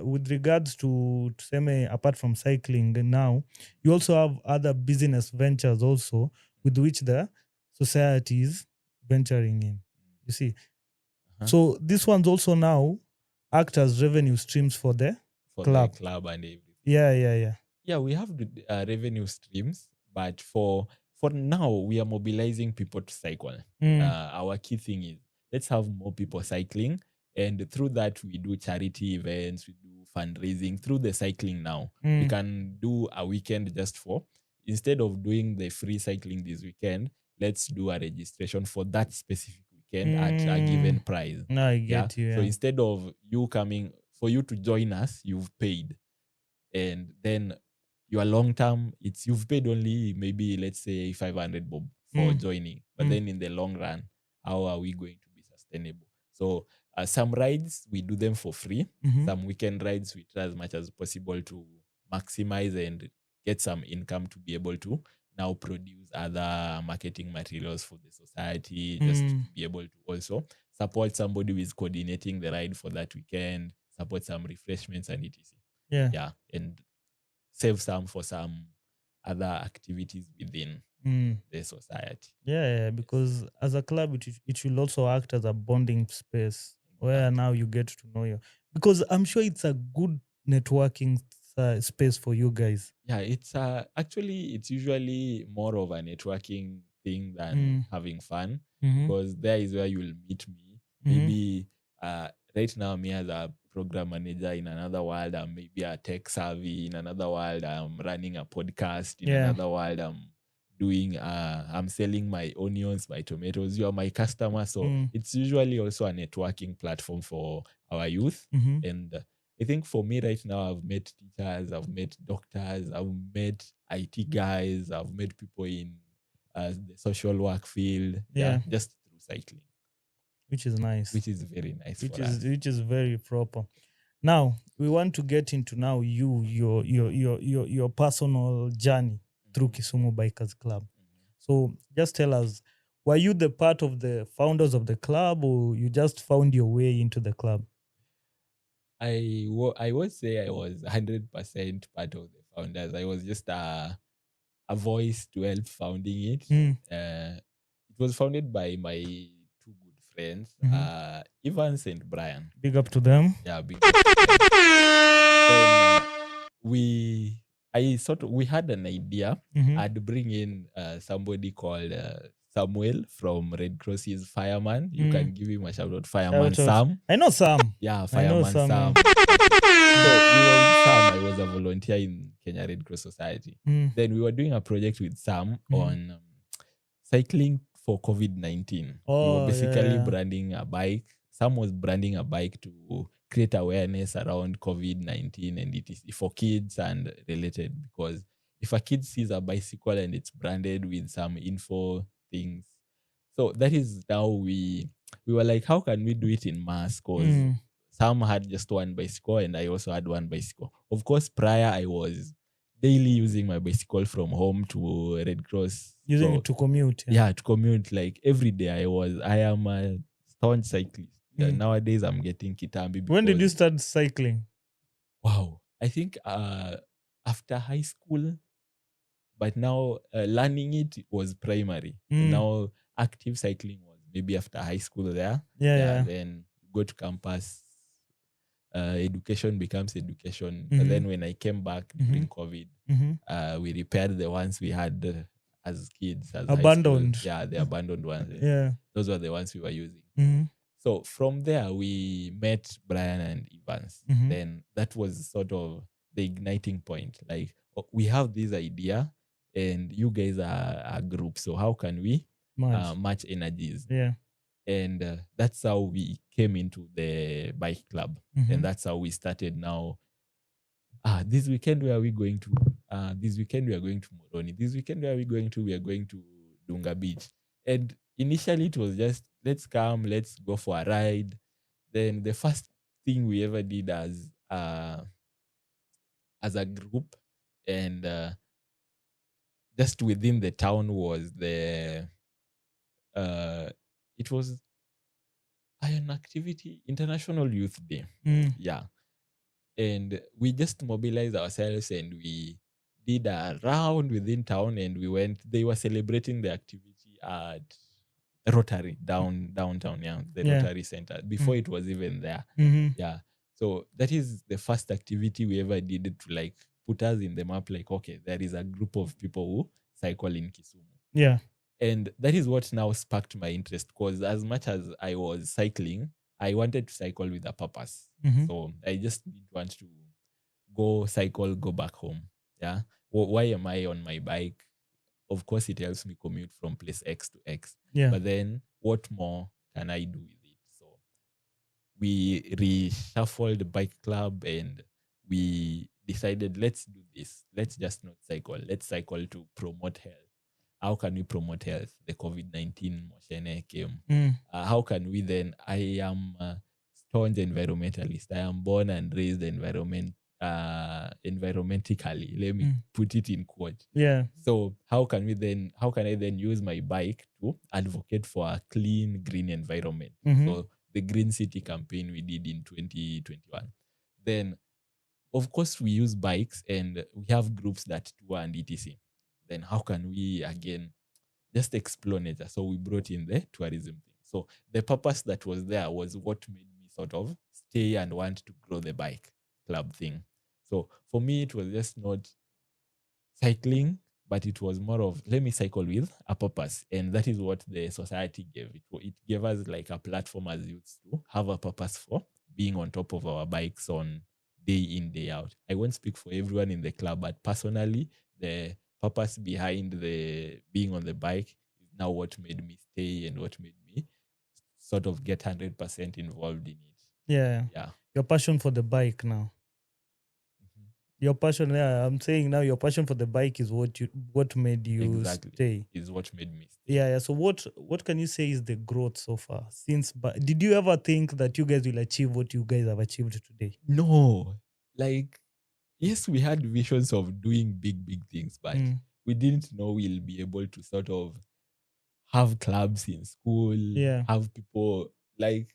with regards to tuseme, apart from cycling, now you also have other business ventures also with which the society is venturing in. You see, Uh-huh. so these ones also now act as revenue streams for the For club. the club and everything. Yeah. Yeah, we have the revenue streams, but for now, we are mobilizing people to cycle. Our key thing is let's have more people cycling, and through that, we do charity events, we do fundraising through the cycling now. We can do a weekend just for, instead of doing the free cycling this weekend, let's do a registration for that specific weekend at a given price. No, I get you. So Yeah. instead of you coming, for you to join us, you've paid. And then your long term, it's you've paid only maybe, let's say, 500 bob for joining. But then in the long run, how are we going to be sustainable? So some rides, we do them for free. Some weekend rides, we try as much as possible to maximize and get some income to be able to now produce other marketing materials for the society, just to be able to also support somebody who is coordinating the ride for that weekend, support some refreshments and etc. Yeah. And save some for some other activities within the society. Yeah, because as a club, it will also act as a bonding space where now you get to know you. Because I'm sure it's a good networking space for you guys. Yeah, it's actually it's usually more of a networking thing than having fun, because there is where you'll meet me. Maybe right now, me as a program manager in another world, I'm maybe a tech savvy. In another world, I'm running a podcast. In another world, I'm selling my onions, my tomatoes. You are my customer. So it's usually also a networking platform for our youth. And I think for me right now, I've met teachers, I've met doctors, I've met IT guys, I've met people in the social work field. Just through cycling. Which is nice. Which is very nice which is very proper. Now we want to get into now your personal journey through Kisumu Bikers Club. So just tell us, were you the part of the founders of the club, or you just found your way into the club? I would say I was 100% part of the founders. I was just a voice to help founding it. It was founded by my two good friends, Evans and Brian. Big up to them. Yeah, big up to them. Then we had an idea. I'd bring in somebody called Samuel from Red Cross. He's fireman. You can give him a shout out, Fireman Sam. I know Sam. Yeah, Fireman Sam. So we were with Sam. I was a volunteer in Kenya Red Cross Society. Then we were doing a project with Sam on cycling for COVID-19. We were basically branding a bike. Sam was branding a bike to create awareness around COVID-19 and etc. for kids and related, because if a kid sees a bicycle and it's branded with some info things, so that is now we were like, how can we do it in mass? Because Sam had just one bicycle and I also had one bicycle. Of course, prior I was daily using my bicycle from home to Red Cross. Using it to commute. Yeah, to commute like every day. I am a staunch cyclist. Nowadays I'm getting Kitambi. When did you start cycling? Wow. I think after high school, but now learning it was primary. Now active cycling was maybe after high school there. Yeah. Then go to campus. Education becomes education. And then when I came back during COVID, we repaired the ones we had as kids. As abandoned. Yeah, the abandoned ones. Yeah. Those were the ones we were using. So from there, we met Brian and Evans. Then that was sort of the igniting point. Like, we have this idea and you guys are a group. So how can we match energies? Yeah. And that's how we came into the bike club. And that's how we started now. This weekend, where are we going to? This weekend, we are going to Moroni. This weekend, where are we going to? We are going to Dunga Beach. And initially, it was just, let's come, let's go for a ride. Then the first thing we ever did as a group and just within the town was it was an activity, International Youth Day. Mm. Yeah. And we just mobilized ourselves and we did a round within town and they were celebrating the activity at Rotary downtown, the Yeah. Rotary Center, before it was even there. Mm-hmm. Yeah. So that is the first activity we ever did to like put us in the map, like, okay, there is a group of people who cycle in Kisumu. Yeah. And that is what now sparked my interest, because as much as I was cycling, I wanted to cycle with a purpose. Mhm. So I just didn't want to go cycle, go back home. Yeah. Why am I on my bike? Of course, it helps me commute from place X to X. Yeah. But then what more can I do with it? So we reshuffled the bike club and we decided, let's do this. Let's just not cycle. Let's cycle to promote health. How can we promote health? The COVID-19 moshene came. Mm. How can we then? I am a staunch environmentalist. I am born and raised environmentically. Let me put it in quote. Yeah. So how can I then use my bike to advocate for a clean, green environment? Mhm. So the Green City campaign we did in 2021. Then, of course, we use bikes and we have groups that tour and etc. Then how can we again just explore nature? So we brought in the tourism thing. So the purpose that was there was what made me sort of stay and want to grow the bike club thing. So for me, it was just not cycling, but it was more of, let me cycle with a purpose. And that is what the society gave. It gave us like a platform as youths to have a purpose for being on top of our bikes on day in, day out. I won't speak for everyone in the club, but personally, the purpose behind the being on the bike is now what made me stay and what made me sort of get 100% involved in it. Yeah. Yeah. Your passion for the bike now. Your passion, yeah, I'm saying now your passion for the bike is what made you Exactly. stay. Is what made me stay. Yeah. So what can you say is the growth so far since? But did you ever think that you guys will achieve what you guys have achieved today? No, like, yes, we had visions of doing big things, but we didn't know we'll be able to sort of have clubs in school, Yeah. have people like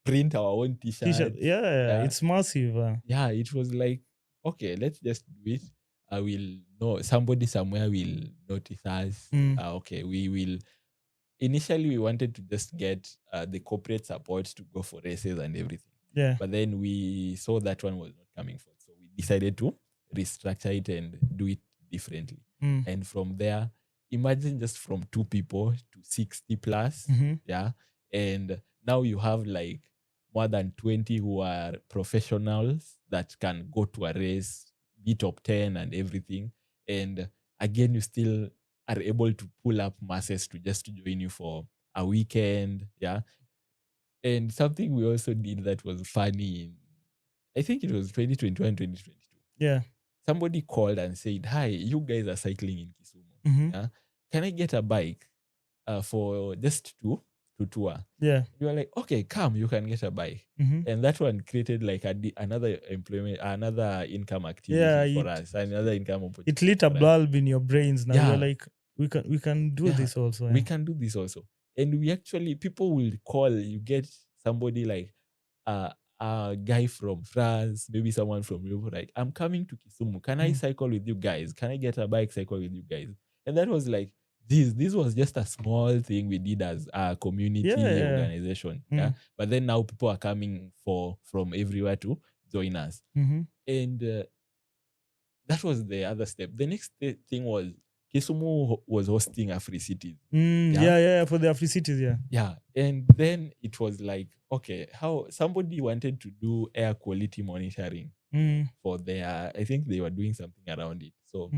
print our own T-shirt. t-shirts. Yeah, it's massive. Yeah, it was like, okay, let's just do it. I will know somebody somewhere will notice us. Okay, we will. Initially, we wanted to just get the corporate support to go for races and everything. Yeah. But then we saw that one was not coming forth. So we decided to restructure it and do it differently. And from there, imagine just from 2 people to 60 plus. Yeah. And now you have like more than 20 who are professionals that can go to a race, be top 10 and everything. And again, you still are able to pull up masses to just join you for a weekend. Yeah. And something we also did that was funny I think it was 2021, 2022. Yeah. Somebody called and said, "Hi, you guys are cycling in Kisumu. Yeah? Can I get a bike for just to tour?" Yeah. You were like, "Okay, come, you can get a bike." And that one created like another employment, another income activity for us, another income opportunity. It lit a bulb in your brains. Now you're like, we can do this also. We can do this also. And we actually, people will call, you get somebody like a guy from France, maybe someone from Europe, like, "I'm coming to Kisumu. Can I cycle with you guys? Can I get a bike cycle with you guys?" And that was like, this was just a small thing we did as a community organization. Yeah. But then now people are coming from everywhere to join us. And that was the other step. The next thing was Kisumu was hosting Afri-Cities. For the Afri-Cities, Yeah. And then it was like, okay, how somebody wanted to do air quality monitoring for I think they were doing something around it. So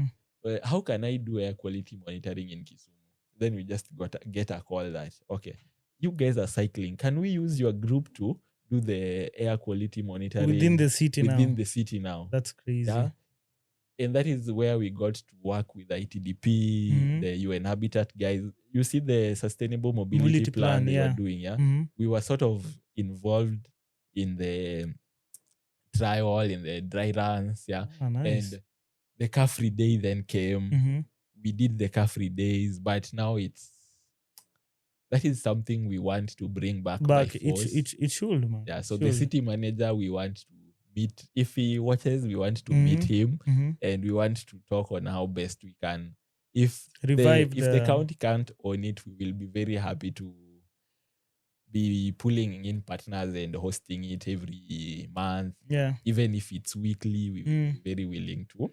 how can I do air quality monitoring in Kisumu? Then we just get a call that, okay, you guys are cycling. Can we use your group to do the air quality monitoring within the city now? That's crazy. Yeah. And that is where we got to work with ITDP, the UN Habitat guys. You see the sustainable mobility plan they were doing, yeah? We were sort of involved in the trial, in the dry runs, yeah? Nice. And the car-free day then came. We did the car-free days, but now that is something we want to bring back by Back, force. it should, man. Yeah, so It the should. city manager, we want to meet. If he watches, we want to meet him, and we want to talk on how best we can. If Revive the county can't own it, we will be very happy to be pulling in partners and hosting it every month. Yeah. Even if it's weekly, we will be very willing to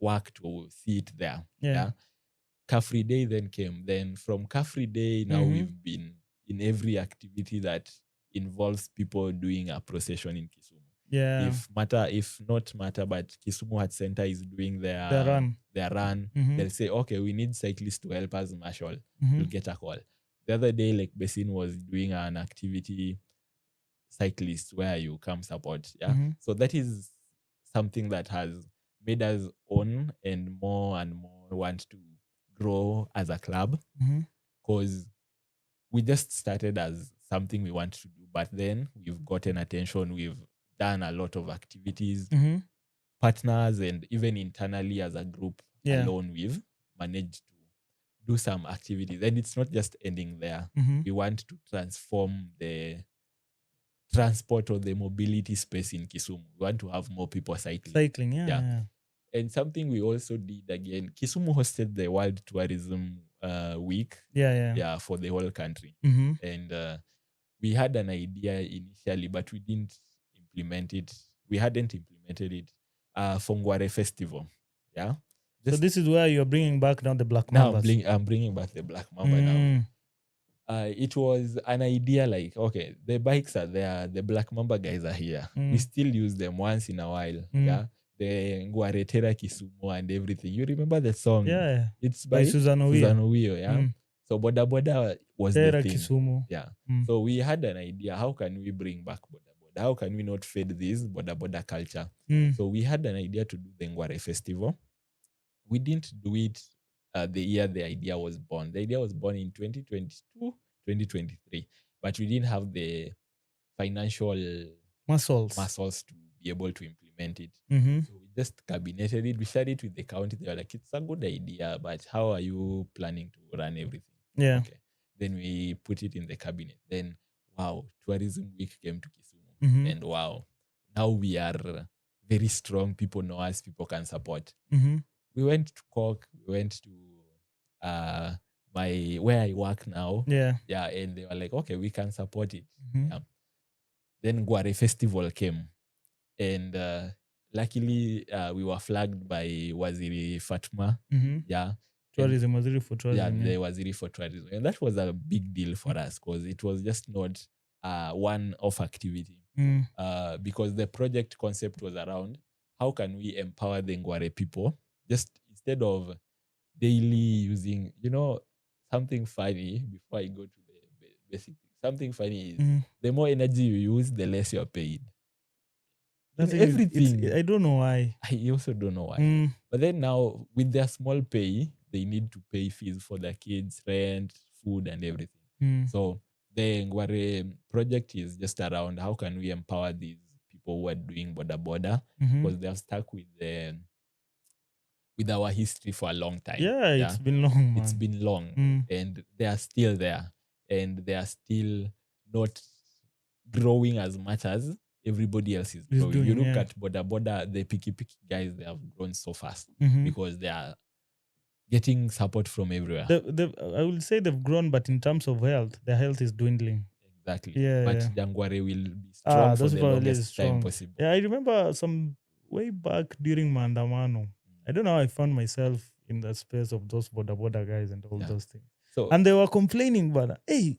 work to see it there. Yeah. Car-free Day then came. Then from Car-free Day, now we've been in every activity that involves people doing a procession in Kisumu. Yeah. If not matter, but Kisumu Heart Center is doing their run. They'll say, okay, we need cyclists to help us marshal. We'll get a call. The other day, Lake Basin was doing an activity, cyclists, where you come support. Yeah. So that is something that has made us own and more want to grow as a club, because we just started as something we want to do, but then we've gotten attention. We've done a lot of activities, partners, and even internally as a group alone, we've managed to do some activities. And it's not just ending there. We want to transform the transport or the mobility space in Kisumu. We want to have more people cycling. Yeah. And something we also did again, Kisumu hosted the World Tourism Week. Yeah. For the whole country. And we had an idea initially, but we didn't implement it. We hadn't implemented it. Fongware Festival. Yeah. So this is where you're bringing back now the Black Mambas. Now I'm bringing back the Black Mamba now. It was an idea like, okay, the bikes are there, the Black Mamba guys are here. We still use them once in a while. Yeah. The Nguaretera Kisumu and everything. You remember the song? Yeah. It's by Susan Uyo, yeah. So Boda Boda was the thing. Kisumu. Yeah. So we had an idea, how can we bring back Boda Boda? How can we not fade this Boda Boda culture? So we had an idea to do the Ngware Festival. We didn't do it the year the idea was born. The idea was born in 2022, 2023, but we didn't have the financial muscles to be able to implement it. So we just cabineted it. We shared it with the county. They were like, it's a good idea, but how are you planning to run everything? Yeah. Okay. Then we put it in the cabinet. Then, wow, Tourism Week came to Kisumu. And wow, now we are very strong. People know us. People can support. We went to Cork. We went to where I work now. Yeah. And they were like, okay, we can support it. Yeah. Then Gware Festival came. And luckily, we were flagged by Waziri Fatma. Yeah. Waziri for tourism. Yeah, the Waziri for tourism. And that was a big deal for us, because it was just not one-off activity. Because the project concept was around, how can we empower the Ngware people? Just instead of daily using, something funny, before I go to the basic thing, something funny is the more energy you use, the less you're paid. That's everything. I don't know why. I also don't know why. But then now, with their small pay, they need to pay fees for their kids, rent, food, and everything. So the Ngware project is just around how can we empower these people who are doing border, because they are stuck with our history for a long time. Yeah, it's been long, man. It's been long. And they are still there. And they are still not growing as much as everybody else is growing. You look at border, the picky guys, they have grown so fast because they are getting support from everywhere. I will say they've grown, but in terms of health, their health is dwindling. Exactly. But Jangware will be strong for the longest time possible. Yeah, I remember some way back during Mandamano. I don't know how I found myself in the space of those border guys and all those things. So, and they were complaining, but hey,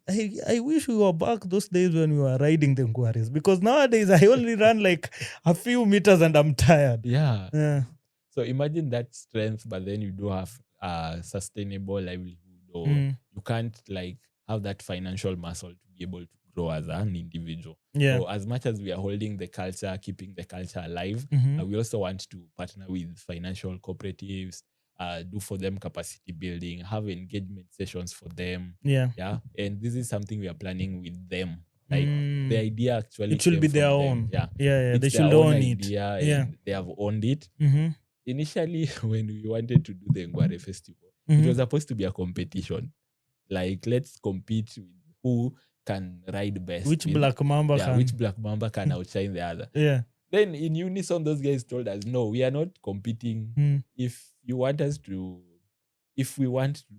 I wish we were back those days when we were riding the Ngwares, because nowadays I only run like a few meters and I'm tired. Yeah. So imagine that strength, but then you do have a sustainable livelihood, or you can't like have that financial muscle to be able to grow as an individual. Yeah. So as much as we are holding the culture, keeping the culture alive, we also want to partner with financial cooperatives, do for them capacity building, have engagement sessions for them. Yeah. And this is something we are planning with them. Like the idea actually, it should be their own. Yeah. They should own it. And they have owned it. Initially, when we wanted to do the Ngware Festival, it was supposed to be a competition. Like, let's compete with who can ride best. Which with- Black Mamba can? which Black Mamba can outshine the other. Yeah. Then in unison, those guys told us, no, we are not competing. If we want to do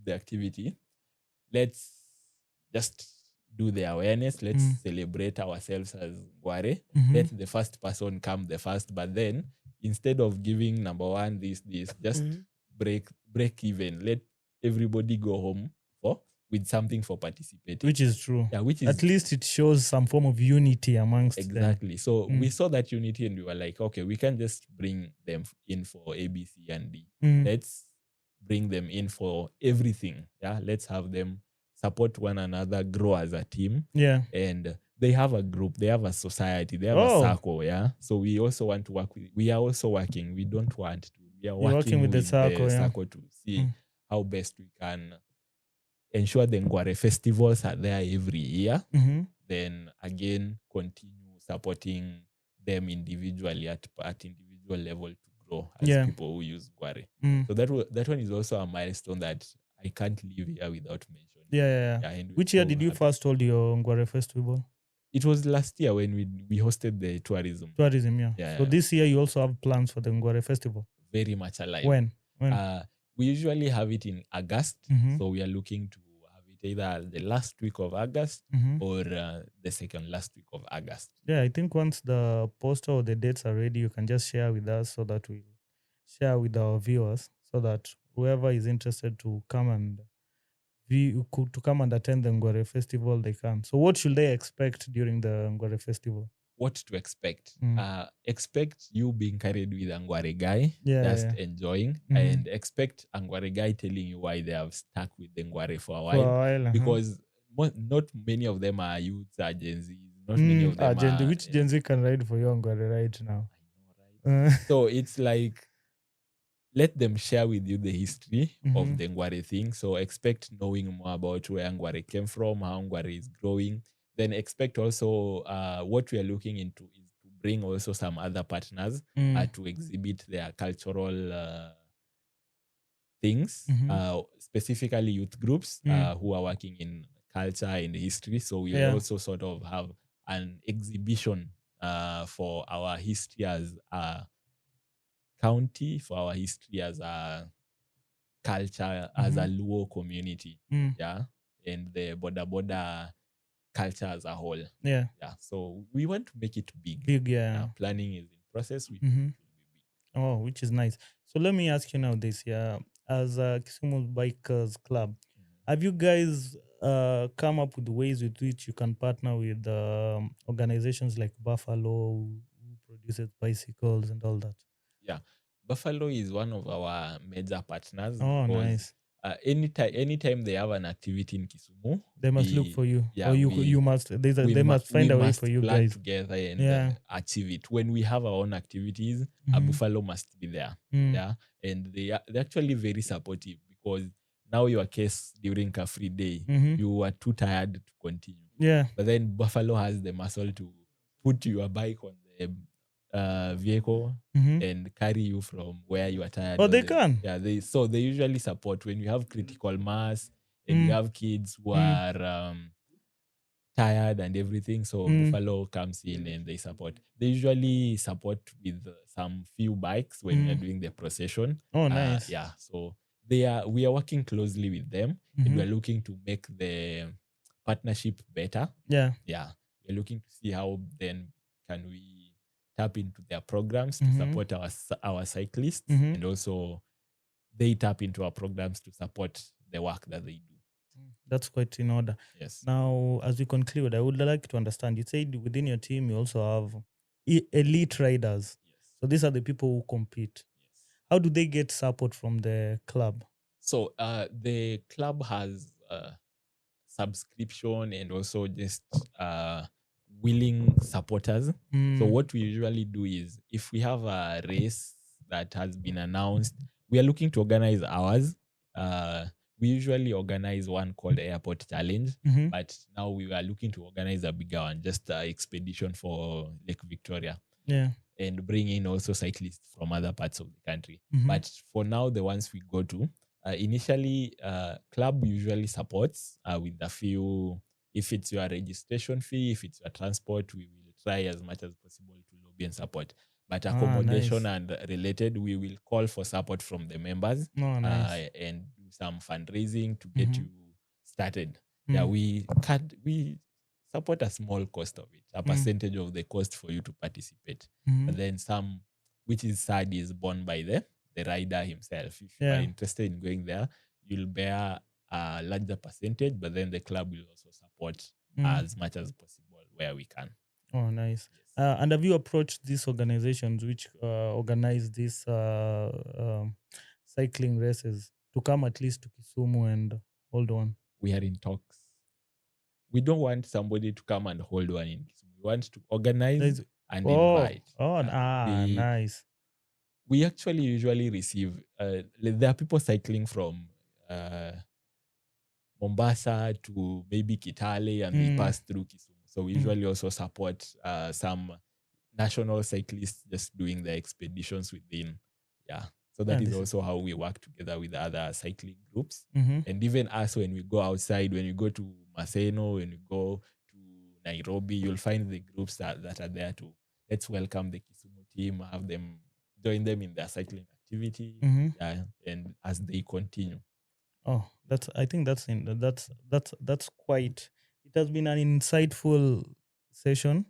the activity, let's just do the awareness. Let's celebrate ourselves as Ngware. Let the first person come the first. But then instead of giving number one, this, just break even. Let everybody go home with something for participating. Which is true. Yeah, which is at least it shows some form of unity amongst them. exactly. So we saw that unity and we were like, okay, we can just bring them in for A, B, C, and D. Let's bring them in for everything. Yeah, let's have them support one another, grow as a team. Yeah. And they have a group, they have a society, they have a circle. Yeah. So we also want to work with. We are also working. We don't want to. We are working with the circle to see how best we can ensure the Ngware festivals are there every year. Then again, continue supporting them individually at individual level to grow as people who use Ngware. So that one is also a milestone that I can't leave here without mentioning. Yeah. Which year did you first hold your Ngware festival? It was last year when we hosted the tourism. Yeah. So this year you also have plans for the Ngware festival? Very much alive. When? We usually have it in August. So we are looking to have it either the last week of August or the second last week of August. Yeah, I think once the poster or the dates are ready, you can just share with us so that we'll share with our viewers so that whoever is interested to come and attend the Ngware festival, they can. So what should they expect during the Ngware festival? What to expect? Expect you being carried with a Ngware guy, enjoying, and expect a Ngware guy telling you why they have stuck with the Ngware for a while. Because not many of them are youths, are Gen Zs. Not many of them are... Which Gen Z can ride for you Ngware right now? I know, right? So it's like, let them share with you the history of the Ngware thing. So expect knowing more about where Ngware came from, how Ngware is growing. Then expect also what we are looking into is to bring also some other partners to exhibit their cultural things, specifically youth groups who are working in culture and history. So we also sort of have an exhibition for our history as a county, for our history as a culture, as a Luo community. Yeah. And the border culture as a whole. Yeah. So we want to make it big. Planning is in process. We think it will be big. Oh, which is nice. So let me ask you now this, as a Kisumu Bikers Club, have you guys come up with ways with which you can partner with organizations like Buffalo, who produces bicycles and all that? Yeah. Buffalo is one of our major partners. Oh, nice. Anytime they have an activity in Kisumu, they must look for you. Yeah, or you must. They must find a way for you guys together and achieve it. When we have our own activities, Buffalo must be there. Yeah, and they're actually very supportive because now your case during a free day, you were too tired to continue. Yeah, but then Buffalo has the muscle to put your bike on the vehicle and carry you from where you are tired. Oh, they can? Yeah, they usually support when you have critical mass and you have kids who are tired and everything. So Buffalo comes in and they support. They usually support with some few bikes when we are doing the procession. Oh, nice. Yeah, so we are working closely with them and we are looking to make the partnership better. Yeah. We're looking to see how then can we tap into their programs to support our cyclists and also they tap into our programs to support the work that they do. That's quite in order. Yes. Now, as we conclude, I would like to understand, you said within your team, you also have elite riders. Yes. So these are the people who compete. Yes. How do they get support from the club? So the club has subscription and also just willing supporters. So what we usually do is if we have a race that has been announced, we are looking to organize ours. We usually organize one called Airport Challenge, but now we are looking to organize a bigger one, just an expedition for Lake Victoria. Yeah. And bring in also cyclists from other parts of the country. But for now, the ones we go to Initially, club usually supports with a few. If it's your registration fee, if it's your transport, we will try as much as possible to lobby and support. But accommodation nice. and related, we will call for support from the members Oh, nice. and do some fundraising to get Mhm. you started. Yeah, Mm. we support a small cost of it, a percentage of the cost for you to participate. Mhm. But then some, which is sad, is borne by the rider himself. If you are Yeah. interested in going there, you'll bear a larger percentage, but then the club will also support as much as possible where we can. Oh, nice. Yes. And have you approached these organizations which organize these cycling races to come at least to Kisumu and hold on? We are in talks. We don't want somebody to come and hold one in Kisumu. We want to organize and invite. Nice. We actually usually receive, there are people cycling from Mombasa to maybe Kitale and they pass through Kisumu. So we usually also support some national cyclists just doing their expeditions within. Yeah. So that is also how we work together with other cycling groups. And even us, when we go outside, when we go to Maseno, when we go to Nairobi, you'll find the groups that are there to let's welcome the Kisumu team, have them join them in their cycling activity. Yeah, and as they continue. Oh, I think that's quite. It has been an insightful session.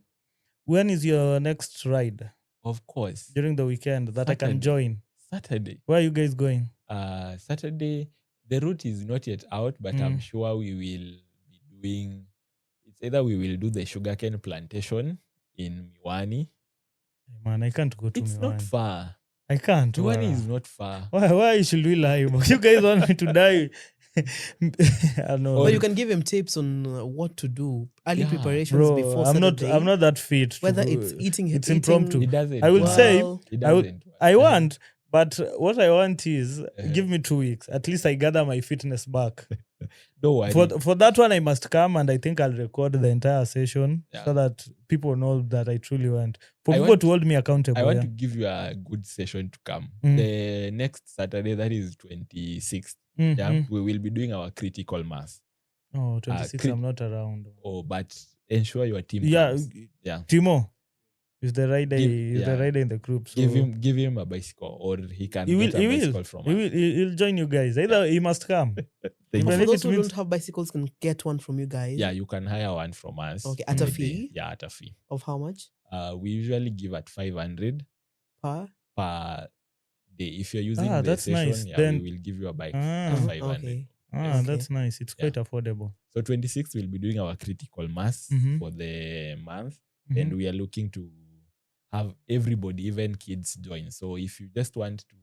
When is your next ride? Of course. During the weekend that Saturday. I can join. Saturday. Where are you guys going? Saturday. The route is not yet out, but I'm sure we will be doing. It's either we will do the sugarcane plantation in Miwani. Man, I can't go to Miwani. It's not far. I can't. Miwani is not far. Why should we lie? You guys want me to die? I know. But you can give him tips on what to do, early preparations before Saturday. I'm not that fit. Whether it's eating, it's impromptu. It doesn't. I will say It doesn't. I want, but what I want is give me 2 weeks. At least I gather my fitness back. Don't worry. For that one, I must come and I think I'll record the entire session so that people know that I truly want. For people to hold me accountable. I want to give you a good session to come. The next Saturday, that is 26th. Yeah, we will be doing our critical mass. Oh, 26, I'm not around. Oh, but ensure your team comes. Yeah. Timo is the rider. The rider in the group. So give him a bicycle, or he can get a bicycle from us. He'll join you guys. Either he must come. For those who don't have bicycles, can get one from you guys. Yeah, you can hire one from us. Okay, at a fee. Yeah, at a fee. Of how much? We usually give at 500 per day. If you're using the that's session, nice. Then we will give you a bike at 500. Okay. That's nice. It's quite affordable. So 26th, we'll be doing our critical mass for the month. And we are looking to have everybody, even kids, join. So if you just want to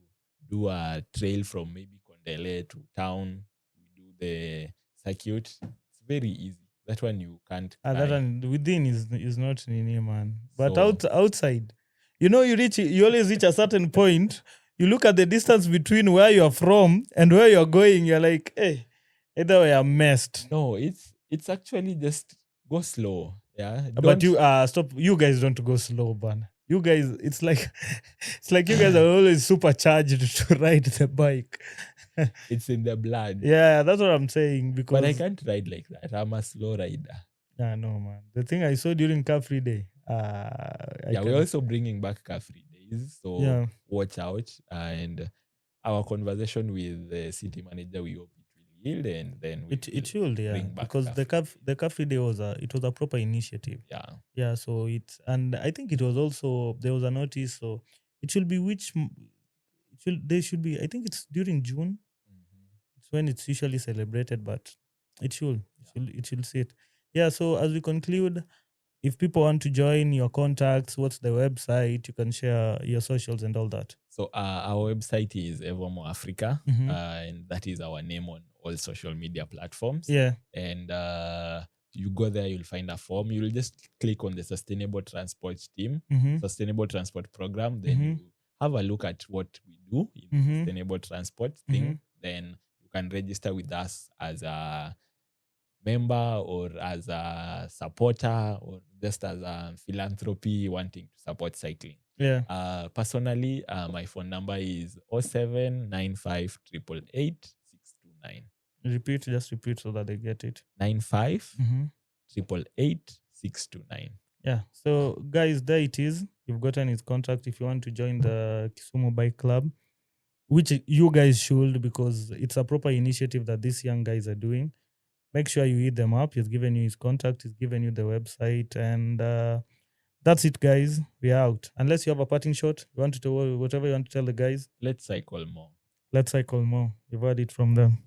do a trail from maybe Kondele to town, we do the circuit. It's very easy. That one you can't. That one within is not nini, man. But outside, you always reach a certain point. You look at the distance between where you are from and where you're going. You're like, hey, either way, I'm messed. No, it's actually just go slow. Yeah. But you stop. You guys don't go slow, man. You guys, it's like you guys are always supercharged to ride the bike. It's in the blood. Yeah, that's what I'm saying. Because But I can't ride like that. I'm a slow rider. Yeah, no, man. The thing I saw during car free day. We're also bringing back car free days. So watch out. And our conversation with the city manager, we hope it will yield, and then it should, because the car free day was a proper initiative. Yeah. So and I think it was also, there was a notice. So it should be there should be, I think it's during June. It's when it's usually celebrated, but it should sit. Yeah. So as we conclude, if people want to join, your contacts, what's the website? You can share your socials and all that. So our website is Evamor Africa, and that is our name on all social media platforms. Yeah. And you go there, you'll find a form. You'll just click on the Sustainable Transport Team, Sustainable Transport Program. Then you have a look at what we do in the Sustainable Transport thing. Then you can register with us as a member or as a supporter or just as a philanthropy wanting to support cycling. Yeah. Personally, my phone number is 0795 888 629. Just repeat so that they get it. 95 Mm-hmm. 888 629. Yeah. So, guys, there it is. You've gotten his contact if you want to join the Kisumu Bike Club, which you guys should, because it's a proper initiative that these young guys are doing. Make sure you hit them up. He's given you his contact. He's given you the website. And that's it, guys. We're out. Unless you have a parting shot, you want to tell whatever you want to tell the guys. Let's cycle more. Let's cycle more. You've heard it from them.